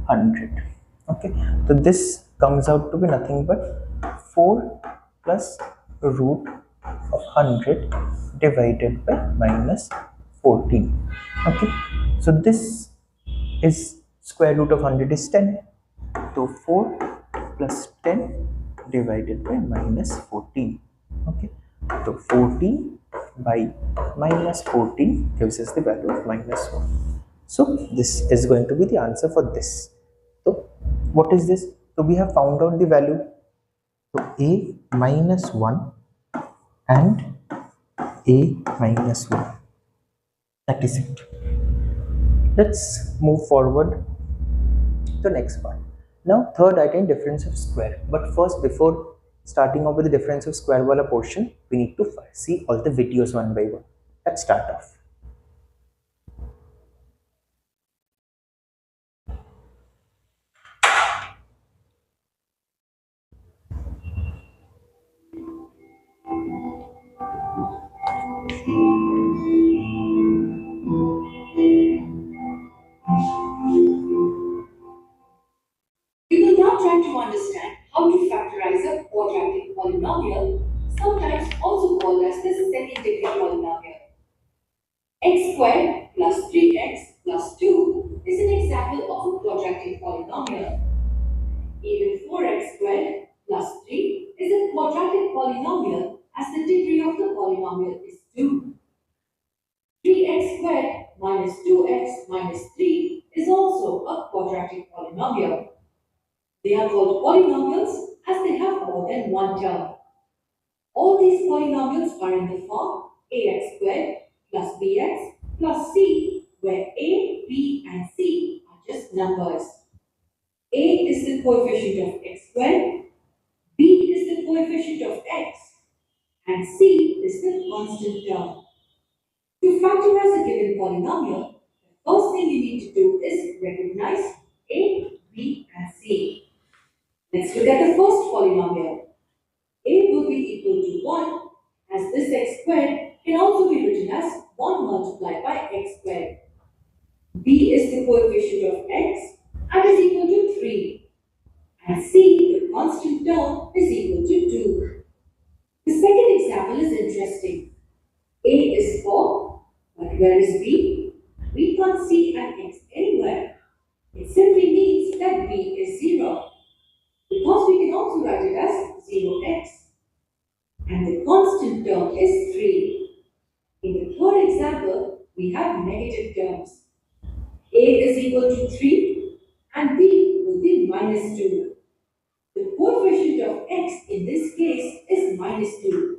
100. Okay, so this comes out to be nothing but 4 plus root of 100 divided by minus 14. Okay, so this is square root of 100 is 10. So 4 plus 10 divided by minus 14. Okay, so 14 by minus 14 gives us the value of minus 1. So this is going to be the answer for this. So what is this? So we have found out the value. So a minus 1 and a minus 1. That is it. Let's move forward to the next part. Now third item, difference of square. But first, before starting off with the difference of square wala portion, we need to see all the videos one by one. Let's start off. We will now try to understand how to factorize a quadratic polynomial, sometimes also called as the second degree polynomial. X squared plus 3x plus 2 is an example of a quadratic polynomial. Even 4x squared plus 3 is a quadratic polynomial as the degree of the polynomial is 2. 3x squared minus 2x minus 3 is also a quadratic polynomial. They are called polynomials as they have more than one term. All these polynomials are in the form ax squared plus bx plus c, where a, b, and c are just numbers. A is the coefficient of x squared, b is the coefficient of x, and c is the constant term. To factorize a given polynomial, the first thing you need to do is recognize a, b, and c. Let's look at the first polynomial. A will be equal to 1, as this x squared can also be written as 1 multiplied by x squared. B is the coefficient of x and is equal to 3. And C, the constant term, is equal to 2. The second example is interesting. A is 4, but where is B? We can't see an x anywhere. It simply means that B is 0. Because we can also write it as 0x. And the constant term is 3. In the third example, we have negative terms. A is equal to 3 and B will be minus 2. The coefficient of x in this case is minus 2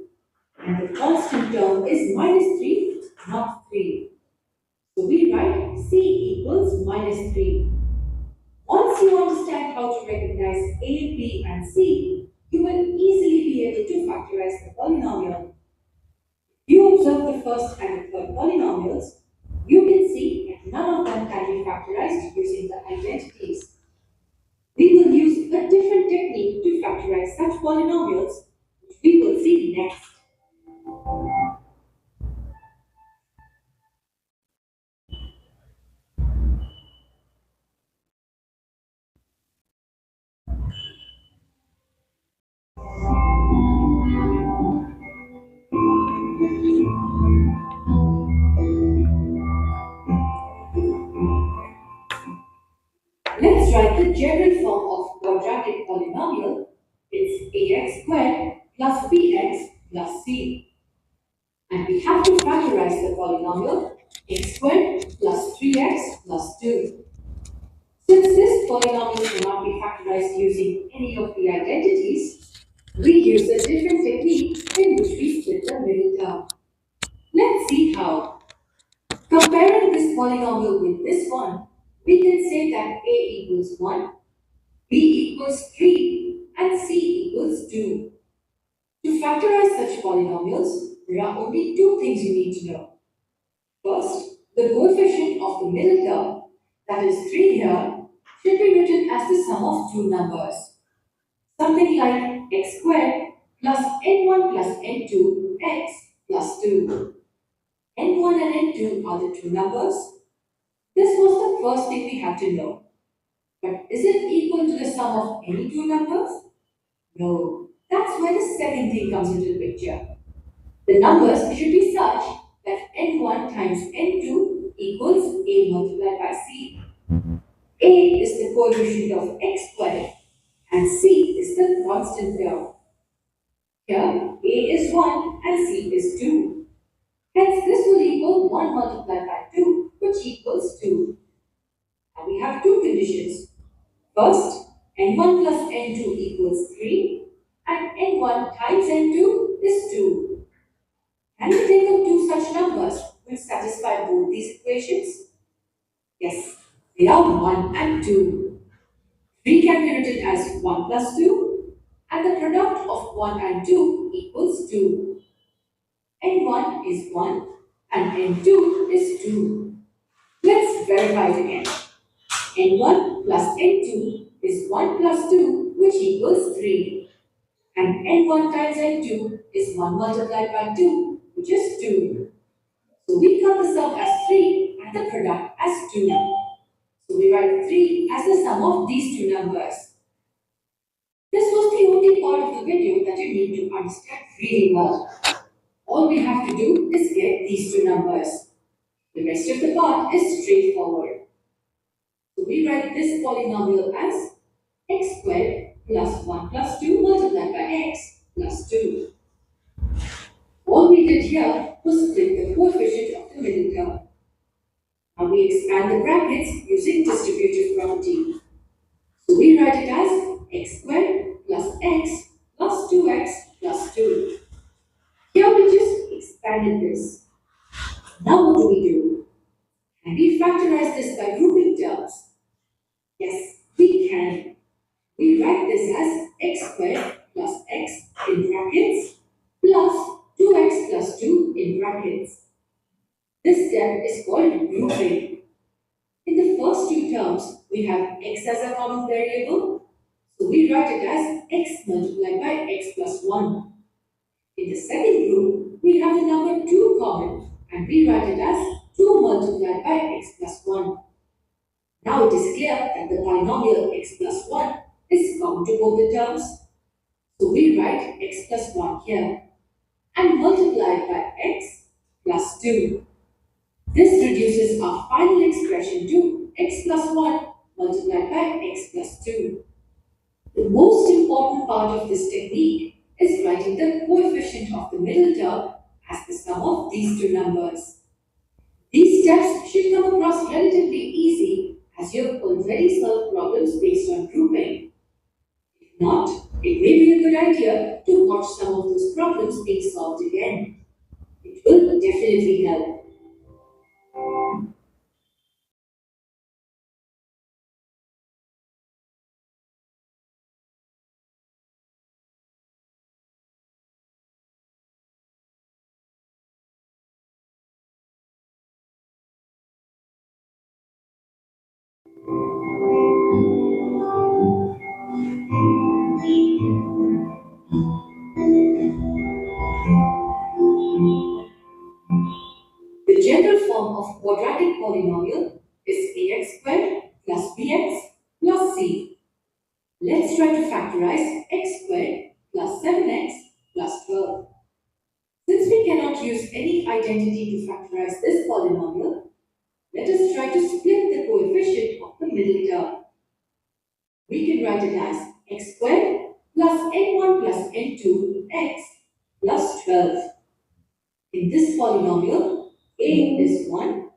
and the constant term is minus 3, not 3. So we write C equals -3. Once you understand how to recognize A, B, and C, you will easily be able to factorize the polynomial. You observe the first and the third polynomials, you can see that none of them can be factorized using the identities. We will use a different technique to factorize such polynomials, which we will see next. Let's write the general form of quadratic polynomial. It's ax squared plus bx plus c. And we have to factorize the polynomial x squared plus 3x plus 2. Since this polynomial cannot be factorized using any of the identities, we use a different technique in which we split the middle term. Let's see how. Comparing this polynomial with this one, we can say that a equals 1, b equals 3, and c equals 2. To factorize such polynomials, there are only two things you need to know. First, the coefficient of the middle term, that is 3 here, should be written as the sum of two numbers. Something like x squared plus n1 plus n2 x plus 2. n1 and n2 are the two numbers. This was the first thing we had to know. But is it equal to the sum of any two numbers? No. That's where the second thing comes into the picture. The numbers should be such that n1 times n2 equals a multiplied by c. A is the coefficient of x squared and c is the constant term. Here, a is 1 and c is 2. Hence, this will equal 1 multiplied by 2, which equals 2. And we have two conditions. First, n1 plus n2 equals 3, and n1 times n2 is 2. Can you think of two such numbers which satisfy both these equations? Yes, they are 1 and 2. 3 can be written as 1 plus 2, and the product of 1 and 2 equals 2. n1 is 1 and n2 is 2. Let's verify it again. n1 plus n2 is 1 plus 2, which equals 3. And n1 times n2 is 1 multiplied by 2, which is 2. So we got the sum as 3 and the product as 2. So we write 3 as the sum of these two numbers. This was the only part of the video that you need to understand really well. All we have to do is get these two numbers. The rest of the part is straightforward. So we write this polynomial as x squared plus 1 plus 2 multiplied by x plus 2. All we did here was split the coefficient of the middle term. Now we expand the brackets using distributive property. So we write it as x squared plus x plus 2x plus 2. Here we just expanded this. Now what do we do? Can we factorize this by grouping terms? Yes, we can. We write this as x squared plus x in brackets plus 2x plus 2 in brackets. This step is called grouping. In the first two terms, we have x as a common variable, so we write it as x multiplied by x plus 1. In the second group, we have the number 2 common, and we write it as 2 multiplied by x plus 1. Now it is clear that the binomial x plus 1 is common to both the terms, so we write x plus 1 here, and multiplied by x plus 2. This reduces our final expression to x plus 1 multiplied by x plus 2. The most important part of this technique is writing the coefficient of the middle term as the sum of these two numbers. These steps should come across relatively easy as you have already solved problems based on grouping. If not, it may be a good idea to watch some of those problems being solved again. It will definitely help. of quadratic polynomial is ax squared plus bx plus c. Let's try to factorize x squared plus 7x plus 12. Since we cannot use any identity to factorize this polynomial, let us try to split the coefficient of the middle term. We can write it as x squared plus n1 plus n2 x plus 12. In this polynomial, a is 1,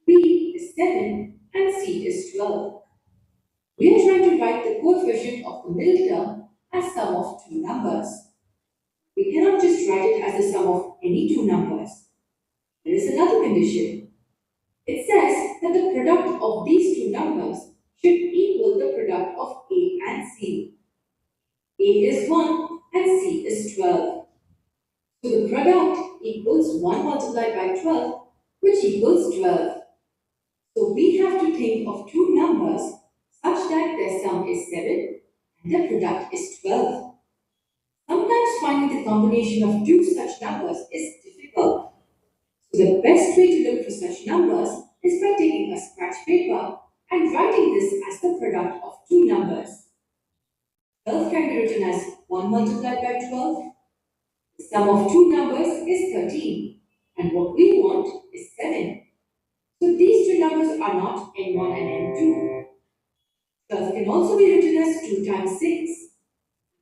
b is 7, and c is 12. We are trying to write the coefficient of the middle term as sum of two numbers. We cannot just write it as the sum of any two numbers. There is another condition. It says that the product of these two numbers should equal the product of a and c. A is 1 and c is 12. So the product equals 1 multiplied by 12, which equals 12. So we have to think of two numbers such that their sum is 7 and their product is 12. Sometimes finding the combination of two such numbers is difficult. So the best way to look for such numbers is by taking a scratch paper and writing this as the product of two numbers. 12 can be written as 1 multiplied by 12. The sum of two numbers is 13, and what we want is 7. So these two numbers are not n1 and n2. 12 can also be written as 2 times 6.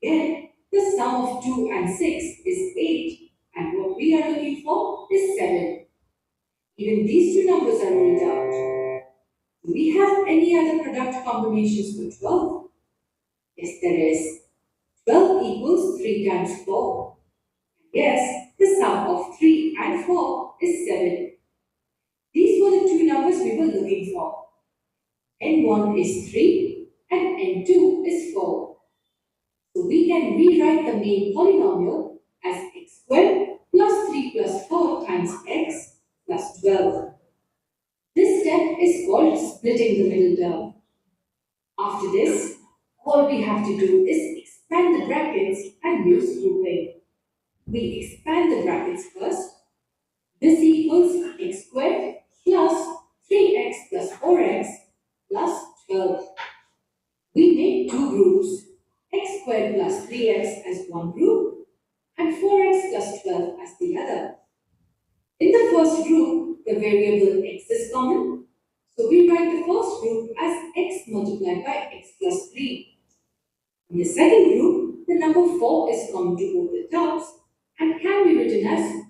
Again, the sum of 2 and 6 is 8, and what we are looking for is 7. Even these two numbers are ruled out. Do we have any other product combinations for 12? Yes, there is. 12 equals 3 times 4. Yes, the sum of 3 and 4 is 7. These were the two numbers we were looking for. n1 is 3 and n2 is 4. So we can rewrite the main polynomial as x squared plus 3 plus 4 times x plus 12. This step is called splitting the middle term. After this, all we have to do is expand the brackets and use grouping. We expand the brackets first. This equals x squared plus 3x plus 4x plus 12. We make two groups, x squared plus 3x as one group and 4x plus 12 as the other. In the first group, the variable x is common, so we write the first group as x multiplied by x plus 3. In the second group, the number 4 is common to both the terms and can be written as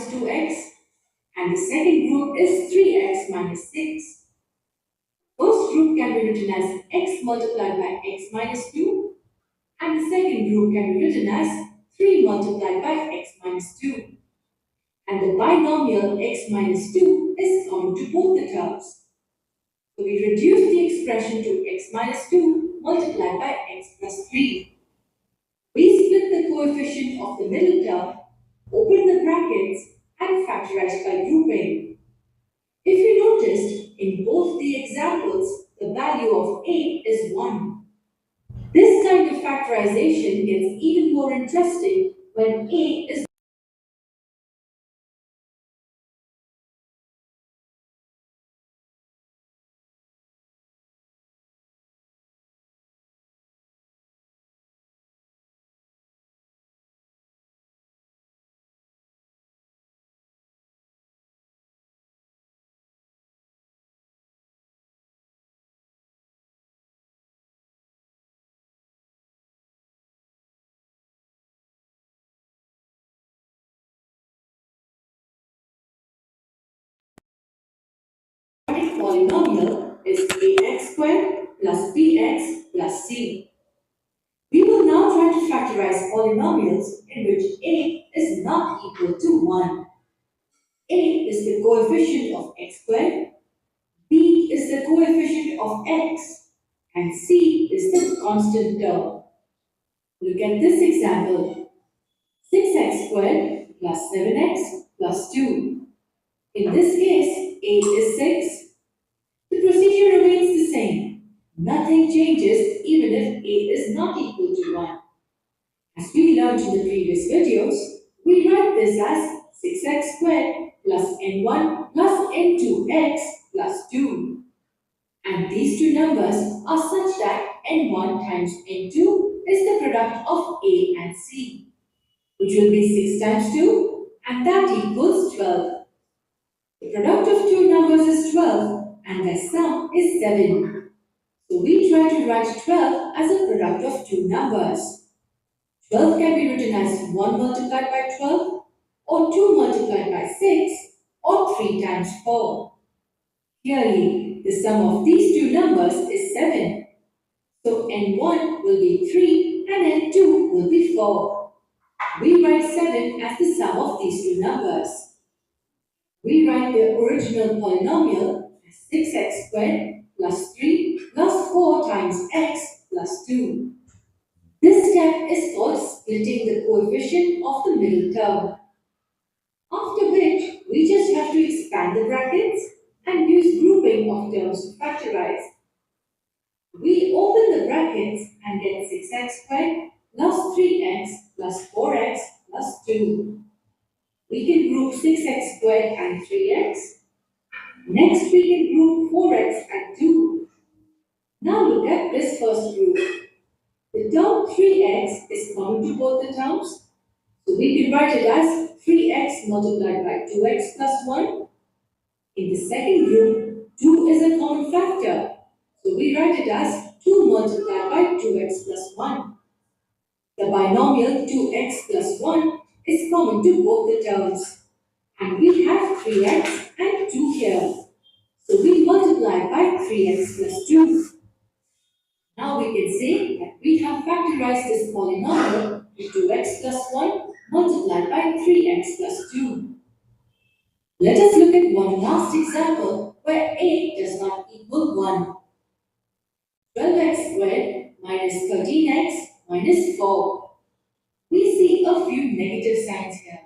minus 2x, and the second group is 3x minus 6. First group can be written as x multiplied by x minus 2, and the second group can be written as 3 multiplied by x minus 2. And the binomial x minus 2 is common to both the terms. So we reduce the expression to x minus 2 multiplied by x plus 3. We split the coefficient of the middle term, open the brackets, and factorize by grouping. If you noticed, in both the examples, the value of a is 1. This kind of factorization gets even more interesting when a is polynomial is ax squared plus bx plus c. We will now try to factorize polynomials in which a is not equal to 1. A is the coefficient of x squared, b is the coefficient of x, and c is the constant term. Look at this example. 6x squared plus 7x plus 2. In this case, a is 6. The procedure remains the same. Nothing changes even if a is not equal to 1. As we learned in the previous videos, we write this as 6x squared plus n1 plus n2x plus 2. And these two numbers are such that n1 times n2 is the product of a and c, which will be 6 times 2, and that equals 12. The product of two numbers is 12, and their sum is 7. So we try to write 12 as a product of two numbers. 12 can be written as 1 multiplied by 12, or 2 multiplied by 6, or 3 times 4. Clearly, the sum of these two numbers is 7. So n1 will be 3 and n2 will be 4. We write 7 as the sum of these two numbers. We write the original polynomial as 6x squared plus 3 plus 4 times x plus 2. This step is called splitting the coefficient of the middle term. After which, we just have to expand the brackets and use grouping of terms to factorize. We open the brackets and get 6x squared plus 3x plus 4x plus 2. We can group 6x squared and 3x. Next, we can group 4x and 2. Now look at this first group. The term 3x is common to both the terms, so we can write it as 3x multiplied by 2x plus 1. In the second group, 2 is a common factor, so we write it as 2 multiplied by 2x plus 1. The binomial 2x plus 1 is common to both the terms, and we have 3x and 2 here. So we multiply by 3x plus 2. Now we can say that we have factorized this polynomial to 2x plus 1 multiplied by 3x plus 2. Let us look at one last example where a does not equal 1. 12x squared minus 13x minus 4. We see a few negative signs here.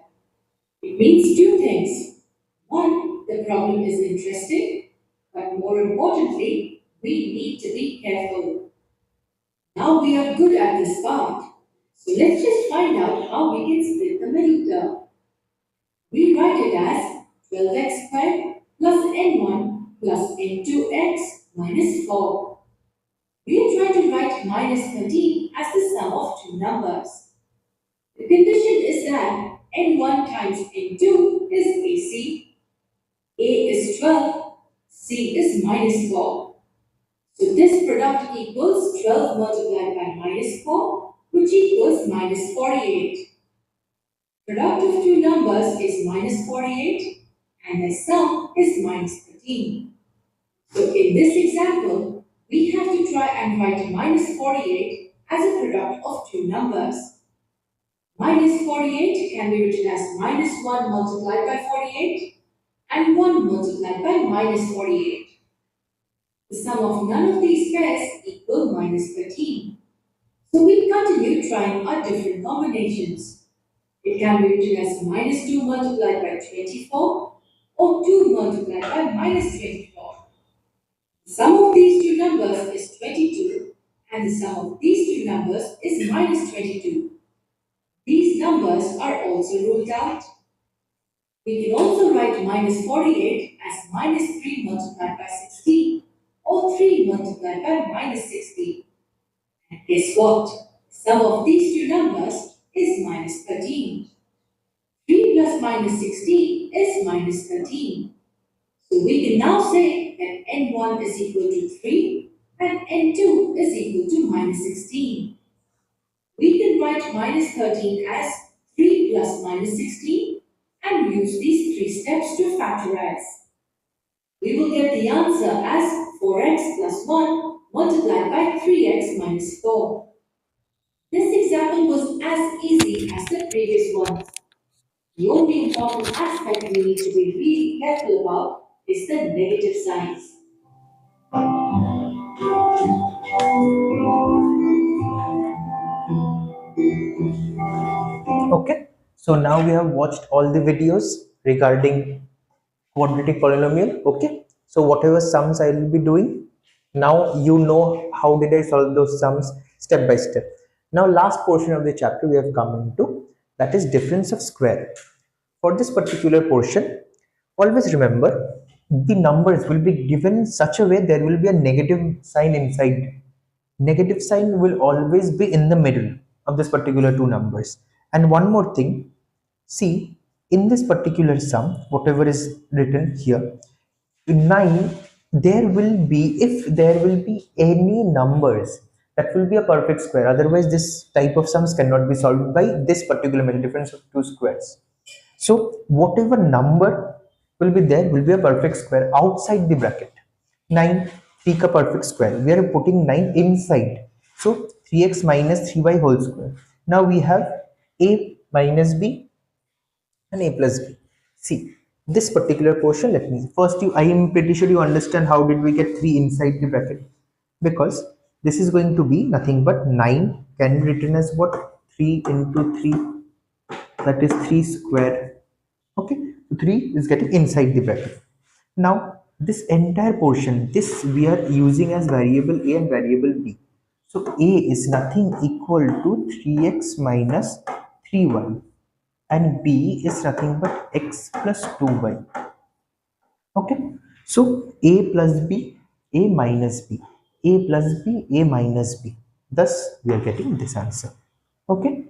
It means two things. One, the problem is interesting, but more importantly, we need to be careful. Now we are good at this part, so let's just find out how we can split the middle term. We write it as 12x squared plus n1 plus n2x minus 4. We are trying to write minus 13 as the sum of two numbers. The condition is that n1 times n2 is AC, a is 12, c is minus 4. So this product equals 12 multiplied by minus 4, which equals minus 48. Product of two numbers is minus 48 and the sum is minus 13. So in this example, we have to try and write minus 48 as a product of two numbers. Minus 48 can be written as minus 1 multiplied by 48 and 1 multiplied by minus 48. The sum of none of these pairs equal minus 13. So we continue trying our different combinations. It can be written as minus 2 multiplied by 24 or 2 multiplied by minus 24. The sum of these two numbers is 22 and the sum of these two numbers is minus 22. These numbers are also ruled out. We can also write minus 48 as minus 3 multiplied by 16 or 3 multiplied by minus 16. And guess what? The sum of these two numbers is minus 13. 3 plus minus 16 is minus 13. So we can now say that n1 is equal to 3 and n2 is equal to minus 16. We can write minus 13 as 3 plus minus 16 and use these three steps to factorize. We will get the answer as 4x plus 1 multiplied by 3x minus 4. This example was as easy as the previous ones. The only important aspect we need to be really careful about is the negative signs. Okay, so now we have watched all the videos regarding quadratic polynomial. Okay, so whatever sums I will be doing, now you know how did I solve those sums step by step. Now last portion of the chapter we have come into, that is difference of square. For this particular portion, always remember the numbers will be given in such a way there will be a negative sign inside. Negative sign will always be in the middle of this particular two numbers. And one more thing, see, in this particular sum, whatever is written here, in 9, there will be, if there will be any numbers, that will be a perfect square. Otherwise, this type of sums cannot be solved by this particular method, difference of two squares. So whatever number will be there will be a perfect square outside the bracket. 9, 3 ka perfect square. We are putting 9 inside. So 3x minus 3y whole square. Now we have a minus b and a plus b. See, this particular portion, let me first I am pretty sure you understand how did we get 3 inside the bracket, because this is going to be nothing but 9 can be written as what, 3 into 3, that is 3 square. Okay, so 3 is getting inside the bracket. Now this entire portion, this we are using as variable a and variable b. So a is nothing equal to 3x minus 3y and b is nothing but x plus 2y. Okay, so a plus b, a minus b, a plus b, a minus b, thus we are getting this answer. Okay,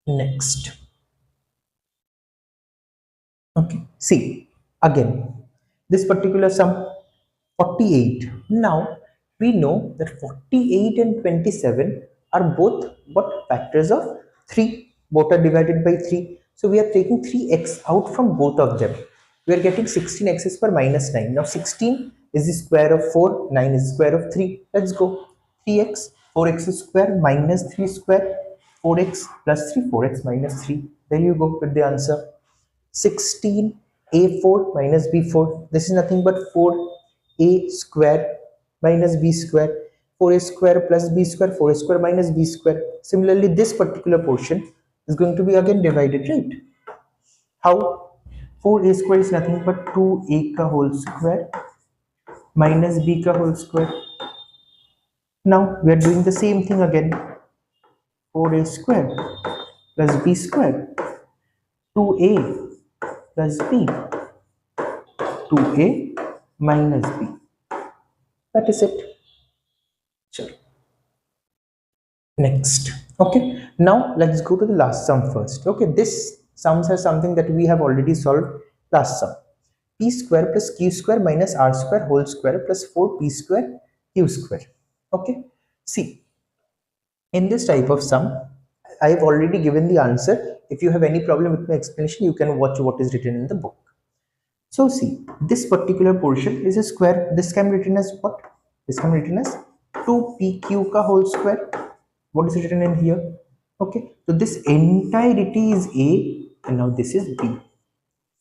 next. Okay, see again this particular sum 48. Now we know that 48 and 27 are both what, factors of 3, both are divided by 3. So we are taking 3x out from both of them. We are getting 16x is per minus 9. Now 16 is the square of 4, 9 is the square of 3. Let's go. 3x, 4x square minus 3 square, 4x plus 3, 4x minus 3. There you go with the answer. 16 a4 minus b4, this is nothing but 4a square minus b square, 4a square plus b square, 4a square minus b square. Similarly this particular portion is going to be again divided, right? How? 4a square is nothing but 2a ka whole square minus b ka whole square. Now we are doing the same thing again. 4a square plus b square, 2a plus b, 2a minus b. That is it. Sure. Next. Okay. Now let's go to the last sum first. Okay. This sums are something that we have already solved last sum. P square plus q square minus r square whole square plus 4p square q square. Okay. See, in this type of sum, I have already given the answer If you have any problem with my explanation, you can watch what is written in the book. So see, this particular portion is a square. This can be written as what? This can be written as 2pq ka whole square. What is written in here? Okay, so this entirety is A and now this is B.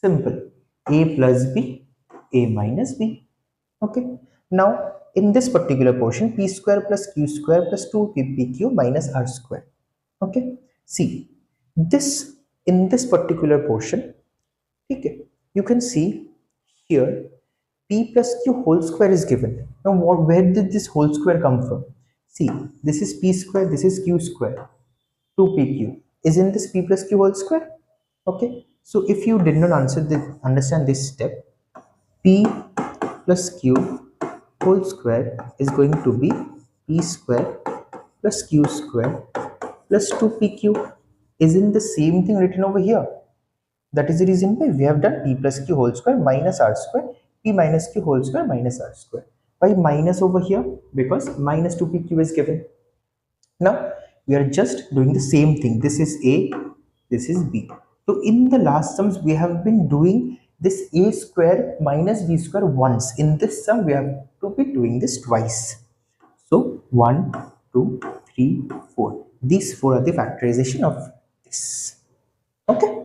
Simple. A plus B, A minus B. Okay. Now in this particular portion, P square plus Q square plus 2pq minus R square. Okay. See, this in this particular portion, okay, you can see here P plus Q whole square is given. Now where did this whole square come from? See, this is P square, this is Q square. 2pq. Isn't this p plus q whole square? Okay. So if you did not understand this step, p plus q whole square is going to be p square plus q square plus 2pq. Isn't the same thing written over here? That is the reason why we have done p plus q whole square minus r square, p minus q whole square minus r square. Why minus over here? Because minus 2pq is given. Now we are just doing the same thing. This is A, this is B. So in the last sums, we have been doing this A square minus B square once. In this sum, we have to be doing this twice. So 1, 2, 3, 4. These four are the factorization of this. Okay.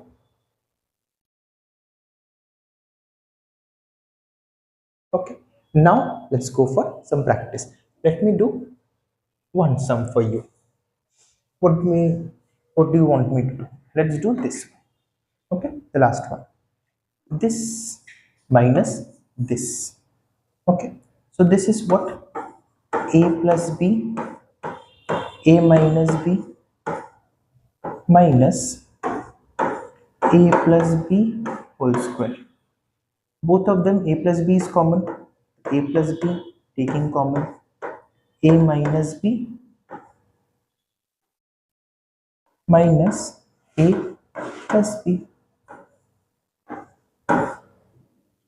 Okay. Now let's go for some practice. Let me do one sum for you. What me? What do you want me to do? Let's do this one. Okay, the last one. This minus this. Okay, so this is what? A plus B, A minus B minus A plus B whole square. Both of them A plus B is common. A plus B taking common. A minus B minus A plus B.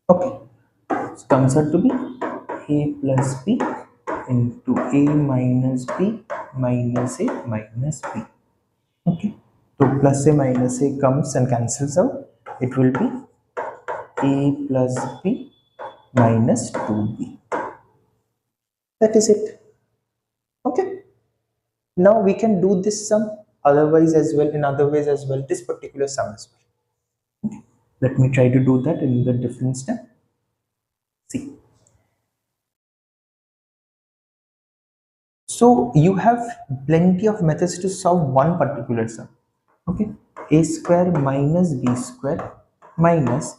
Okay, so comes out to be A plus B into A minus B minus A minus B. Okay, so plus A minus A comes and cancels out. It will be A plus B minus 2B. That is it. Okay, now we can do this sum otherwise as well, in other ways as well, this particular sum as well. Okay, let me try to do that in the different step. See, so you have plenty of methods to solve one particular sum. Okay, a square minus b square minus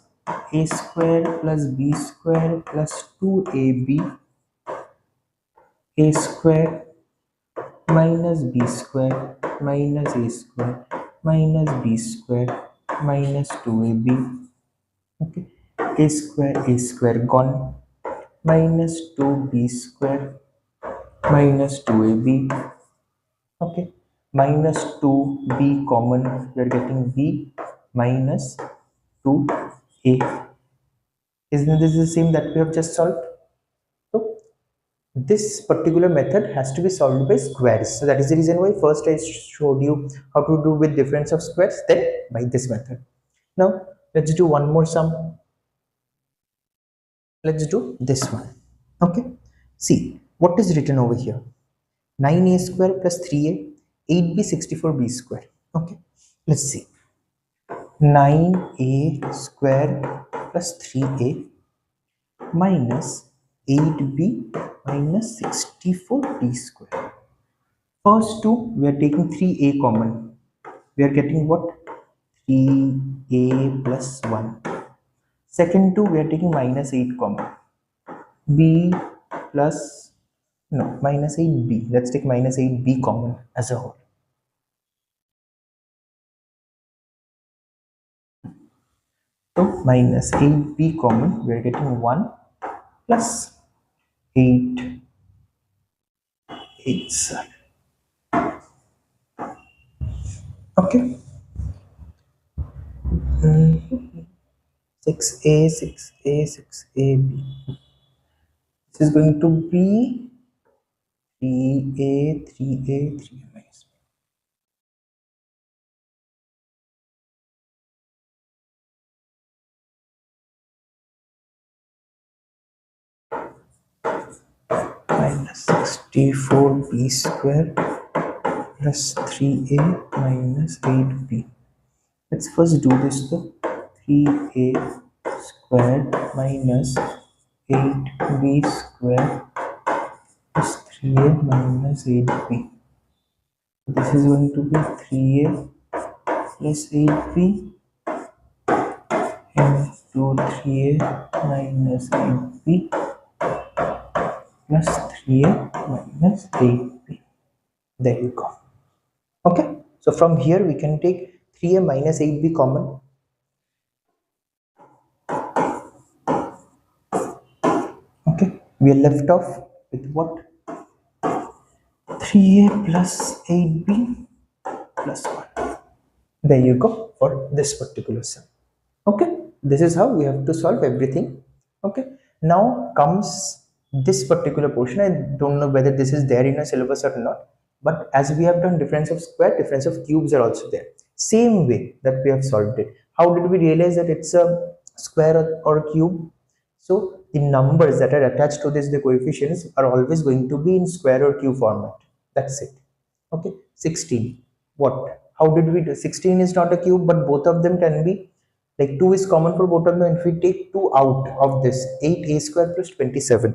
a square plus b square plus 2ab, a square minus b square minus a square minus b square minus 2ab. Okay, a square gone, minus 2b square minus 2ab. Okay, minus 2b common, we are getting b minus 2a. Isn't this the same that we have just solved? So this particular method has to be solved by squares. So that is the reason why first I showed you how to do with difference of squares, then by this method. Now let's do one more sum. Let's do this one. Okay, see what is written over here. 9a square plus 3a, 8b 64b square. Okay, let's see. 9a square plus 3a minus 8b minus 64b square. First two, we are taking 3a common. We are getting what? 3a plus 1. Second two, we are taking minus 8 common. b plus, no, minus 8b. Let's take minus 8b common as a whole. So minus 8b common, we are getting 1 plus 8 8. Okay. 6a 6a 6ab. This is going to be 3a 3a 3a minus 64b square plus 3a minus 8b. Let's first do this though. 3a squared minus 8b squared plus 3a minus 8b. This is going to be 3a plus 8b into 3a minus 8b plus 3a minus 8b. There you go. Okay, so from here we can take 3a minus 8b common. Okay, we are left off with what? 3a plus 8b plus 1. There you go for this particular sum. Okay, this is how we have to solve everything. Okay, now comes this particular portion. I don't know whether this is there in a syllabus or not, but as we have done difference of square, difference of cubes are also there. Same way that we have solved it. How did we realize that it's a square or a cube? So the numbers that are attached to this, the coefficients, are always going to be in square or cube format. That's it. Okay, 16. What? How did we do? 16 is not a cube, but both of them can be, like 2 is common for both of them. If we take 2 out of this, 8a square plus 27.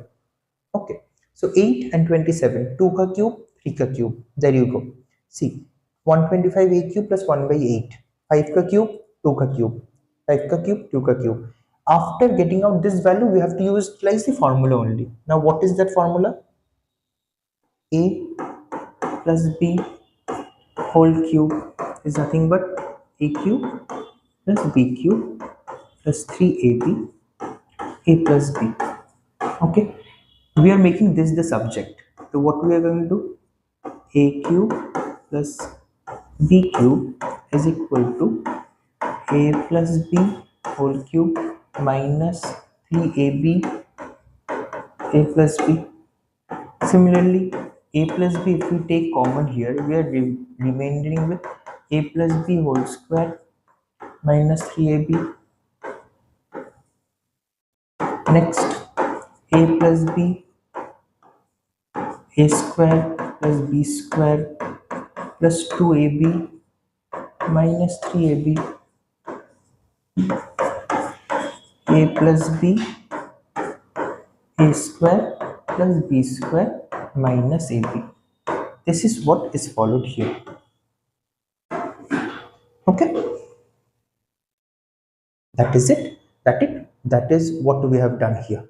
Okay, so 8 and 27, 2 ka cube, 3 ka cube. There you go. See, 125a cube plus 1 by 8. 5 ka cube, 2 ka cube. 5 ka cube, 2 ka cube. After getting out this value, we have to utilize the formula only. Now, what is that formula? A plus b whole cube is nothing but a cube plus b cube plus 3ab a plus b. Okay, we are making this the subject. So what we are going to do? A cube plus b cube is equal to a plus b whole cube minus 3ab a plus b. Similarly, a plus b, if we take common here, we are remaining with a plus b whole square minus 3ab. Next, a plus b, a square plus b square plus 2ab minus 3ab. A plus b, a square plus b square minus ab. This is what is followed here. Okay, that is it. That is what we have done here.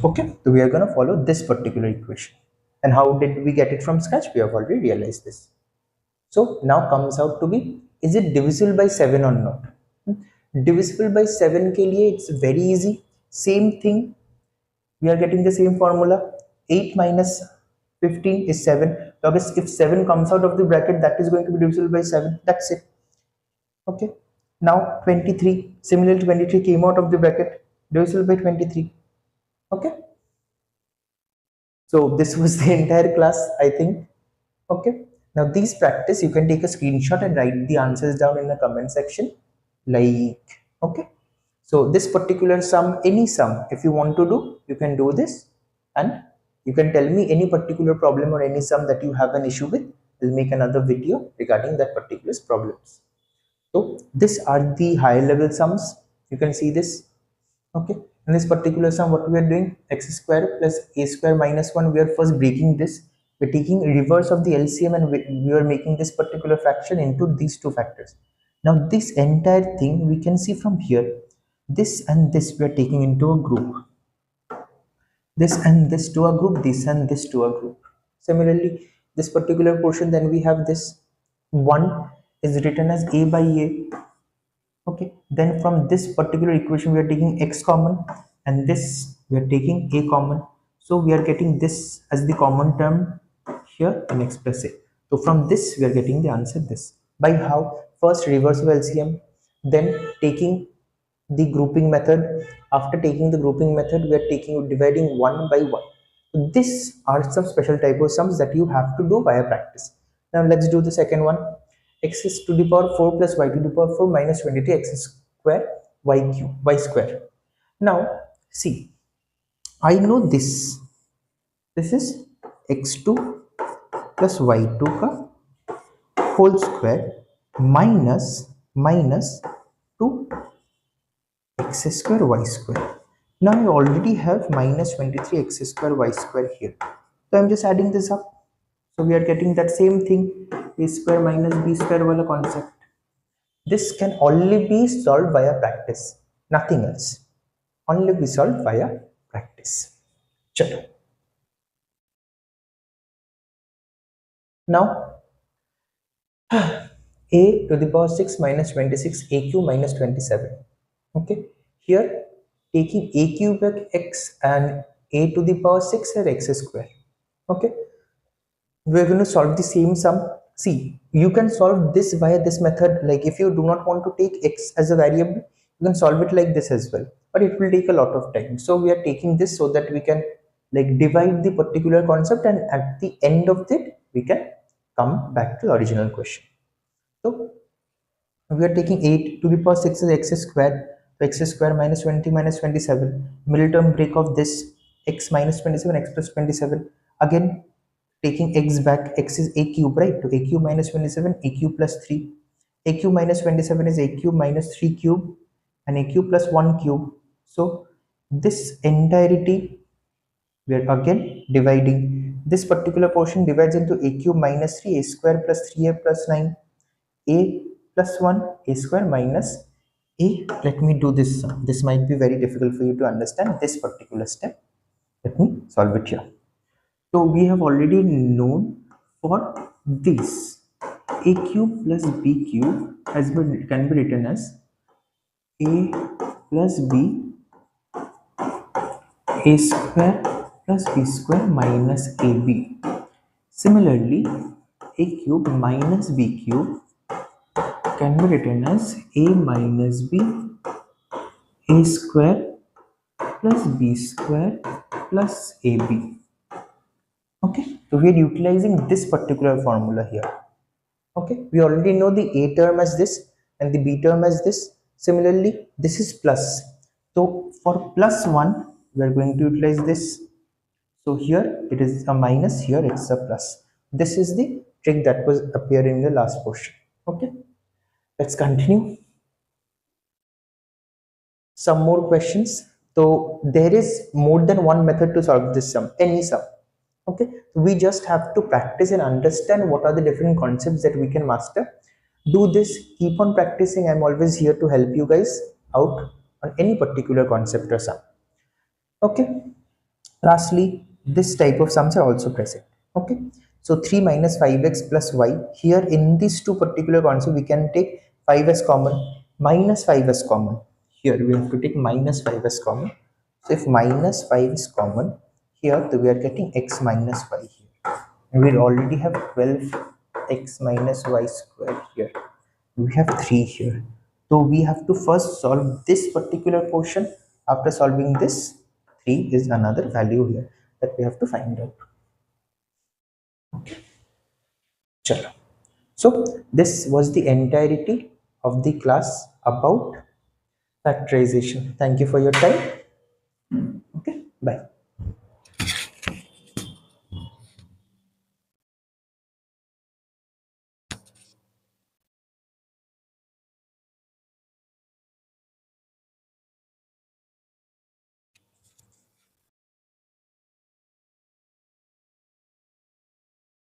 Okay, so we are going to follow this particular equation. And how did we get it from scratch? We have already realized this. So now comes out to be, is it divisible by 7 or not? Divisible by 7 ke liye it's very easy. Same thing, we are getting the same formula. 8 minus 15 is 7. So if 7 comes out of the bracket, that is going to be divisible by 7. That's it. Okay, now 23, similarly 23 came out of the bracket, divisible by 23. Okay, so this was the entire class, I think. Okay, now these practice, you can take a screenshot and write the answers down in the comment section, like, okay. So this particular sum, any sum, if you want to do, you can do this, and you can tell me any particular problem or any sum that you have an issue with. We'll make another video regarding that particular problems. So these are the high level sums. You can see this. Okay, in this particular sum, what we are doing, x square plus a square minus 1, we are first breaking this. We're taking reverse of the LCM and we are making this particular fraction into these two factors. Now this entire thing we can see from here, this and this we are taking into a group, this and this to a group, this and this to a group. Similarly, this particular portion, then we have this 1 is written as a by a. Okay, then from this particular equation we are taking x common, and this we are taking a common, so we are getting this as the common term here in x plus a. So from this we are getting the answer this. By how? First reverse of LCM, then taking the grouping method. After taking the grouping method, we are taking dividing 1 by 1. So these are some special type of sums that you have to do via practice. Now let's do the second one. X is to the power 4 plus y to the power 4 minus 23 x square y cube y square. Now see, I know this. This is x2 plus y2 का whole square minus 2 x square y square. Now I already have minus 23 x square y square here. So I'm just adding this up. So we are getting that same thing, a square minus b square wala concept. This can only be solved via practice, nothing else. Only be solved via practice. Chalo. Now a to the power 6 minus 26 a cube minus 27. Okay, here taking a cube back x and a to the power 6 or x square. Okay, we're going to solve the same sum. See, you can solve this via this method. Like if you do not want to take x as a variable, you can solve it like this as well, but it will take a lot of time. So we are taking this so that we can like divide the particular concept, and at the end of it we can come back to the original question. So we are taking 8 to the power 6 is x square. So x square minus 20 minus 27. Middle term break of this, x minus 27, x plus 27. Again, taking x back, x is a cube, right? So a cube minus 27, a cube plus 3. A cube minus 27 is a cube minus 3 cube, and a cube plus 1 cube. So this entirety, we are again dividing. This particular portion divides into a cube minus 3, a square plus 3a plus 9, a plus 1 a square minus a. Let me do this sum. This might be very difficult for you to understand this particular step. Let me solve it here. So we have already known for this a cube plus b cube can be written as a plus b a square plus b square minus ab. Similarly, a cube minus b cube can be written as a minus b a square plus b square plus ab. Okay, so we are utilizing this particular formula here. Okay, we already know the a term as this and the b term as this. Similarly, this is plus, so for plus 1 we are going to utilize this. So here it is a minus, here it's a plus. This is the trick that was appearing in the last portion. Okay, let's continue. Some more questions. So there is more than one method to solve this sum, any sum. Okay, we just have to practice and understand what are the different concepts that we can master. Do this, keep on practicing. I'm always here to help you guys out on any particular concept or sum. Okay, lastly, this type of sums are also present. Okay, so 3 minus 5x plus y. Here in these two particular concepts, we can take 5 as common, minus 5 as common. Here we have to take minus 5 as common. So if minus 5 is common, here we are getting x minus y here. And we already have 12 x minus y square here. We have 3 here. So we have to first solve this particular portion. After solving this, 3 is another value here that we have to find out. Chalo. So this was the entirety of the class about factorization. Thank you for your time. Okay, bye.